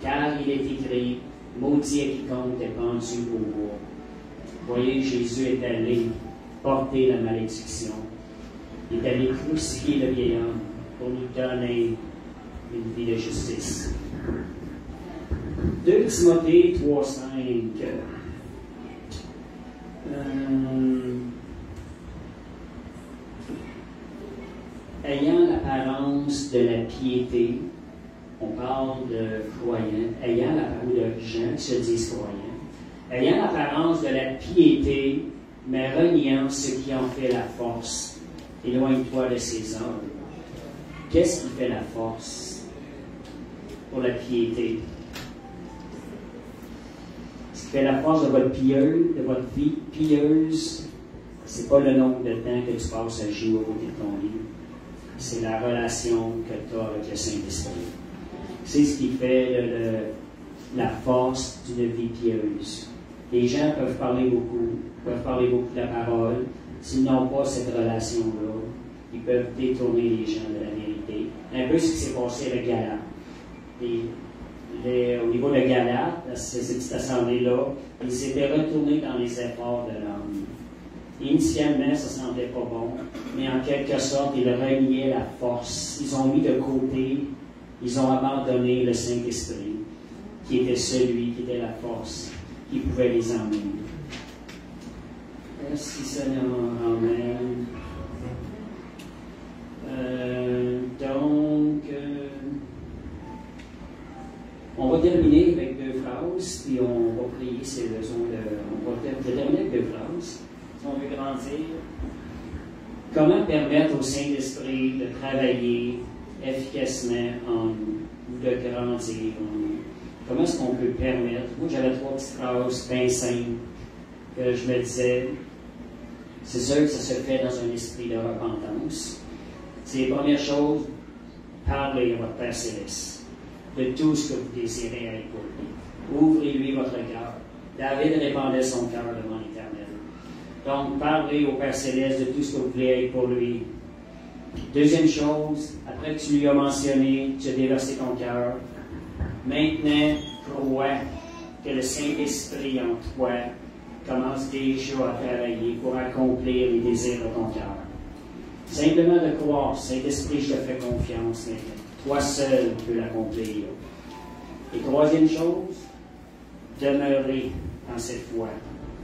car il est écrit, maudit est quiconque est pendu au bois. Voyez, Jésus est allé porter la malédiction. Il est allé crucifier le vieil homme pour nous donner une vie de justice. 2 Timothée 3,5. Ayant l'apparence de la piété, on parle de croyants, ayant l'apparence de gens qui se disent croyants, ayant l'apparence de la piété, mais reniant ce qui en fait la force, éloigne-toi de ces hommes. Qu'est-ce qui fait la force pour la piété? Ce qui fait la force de votre pieuse, de votre vie pieuse, c'est pas le nombre de temps que tu passes à jouer au côté de ton lit. C'est la relation que tu as avec le Saint-Esprit. C'est ce qui fait la force d'une vie pieuse. Les gens peuvent parler beaucoup de la parole. S'ils n'ont pas cette relation-là, ils peuvent détourner les gens de la vérité. Un peu ce qui s'est passé avec Galate. Au niveau de Galate, cette petite assemblée-là, ils s'étaient retournés dans les efforts de l'homme. Initialement, ça ne semblait pas bon, mais en quelque sorte, ils reniaient la force. Ils ont mis de côté, ils ont abandonné le Saint-Esprit, qui était celui qui était la force, qui pouvait les emmener. Merci Seigneur, Amen. On va terminer avec 2 phrases, puis on va prier ces leçons on va terminer avec 2 phrases. Si on veut grandir, comment permettre au Saint-Esprit de travailler efficacement en nous, ou de grandir en nous? Comment est-ce qu'on peut permettre? Moi, j'avais 3 petites phrases bien simples que je me disais. C'est sûr que ça se fait dans un esprit de repentance. C'est la première chose, parlez à votre Père Céleste de tout ce que vous désirez être pour lui. Ouvrez-lui votre cœur. David répandait son cœur devant l'Éternel. Donc, parlez au Père Céleste de tout ce que vous voulez être pour lui. Deuxième chose, après que tu lui as mentionné, tu as déversé ton cœur. Maintenant, crois que le Saint-Esprit en toi commence déjà à travailler pour accomplir les désirs de ton cœur. Simplement de croire, Saint-Esprit, je te fais confiance maintenant. Toi seul peux l'accomplir. Et troisième chose, demeurez dans cette foi.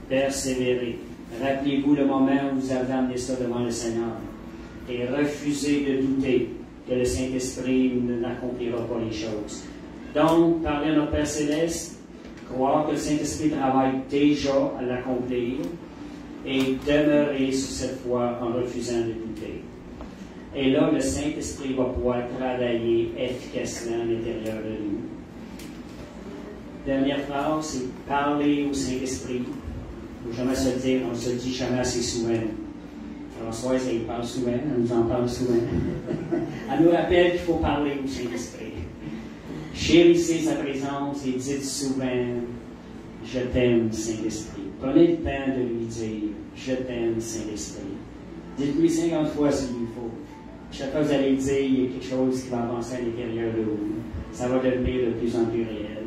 Persévérez. Rappelez-vous le moment où vous avez amené ça devant le Seigneur. Et refusez de douter que le Saint-Esprit n'accomplira pas les choses. Donc, parlez à notre Père Céleste, croire que le Saint-Esprit travaille déjà à l'accomplir et demeurer sur cette foi en refusant de douter. Et là, le Saint-Esprit va pouvoir travailler efficacement à l'intérieur de nous. Dernière phrase, c'est parler au Saint-Esprit. Il ne faut jamais se dire, on se dit jamais assez souvent. François, il parle souvent, elle nous en parle souvent. Elle nous rappelle qu'il faut parler au Saint-Esprit. Chérissez sa présence et dites souvent, je t'aime, Saint-Esprit. Prenez le temps de lui dire, je t'aime, Saint-Esprit. Dites-lui 50 fois s'il lui faut. Chaque fois que vous allez le dire, il y a quelque chose qui va avancer à l'intérieur de vous. Ça va devenir de plus en plus réel.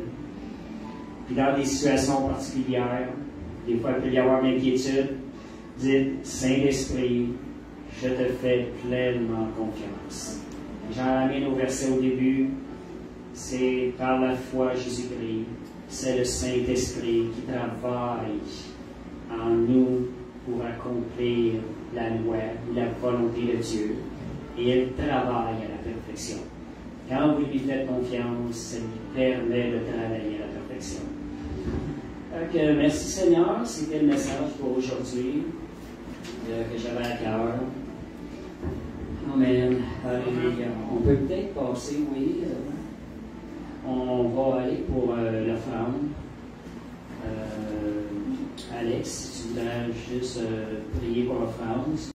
Puis dans des situations particulières, des fois il peut y avoir de l'inquiétude, dites, Saint-Esprit, je te fais pleinement confiance. J'en ramène au verset au début, c'est par la foi Jésus-Christ, c'est le Saint-Esprit qui travaille en nous pour accomplir la loi, la volonté de Dieu. Et elle travaille à la perfection. Quand vous lui faites confiance, ça lui permet de travailler à la perfection. Donc, merci Seigneur, c'était le message pour aujourd'hui que j'avais à cœur. Amen. Alléluia. On peut peut-être passer, oui. On va aller pour l'offrande. Alex, si tu voudrais juste prier pour l'offrande.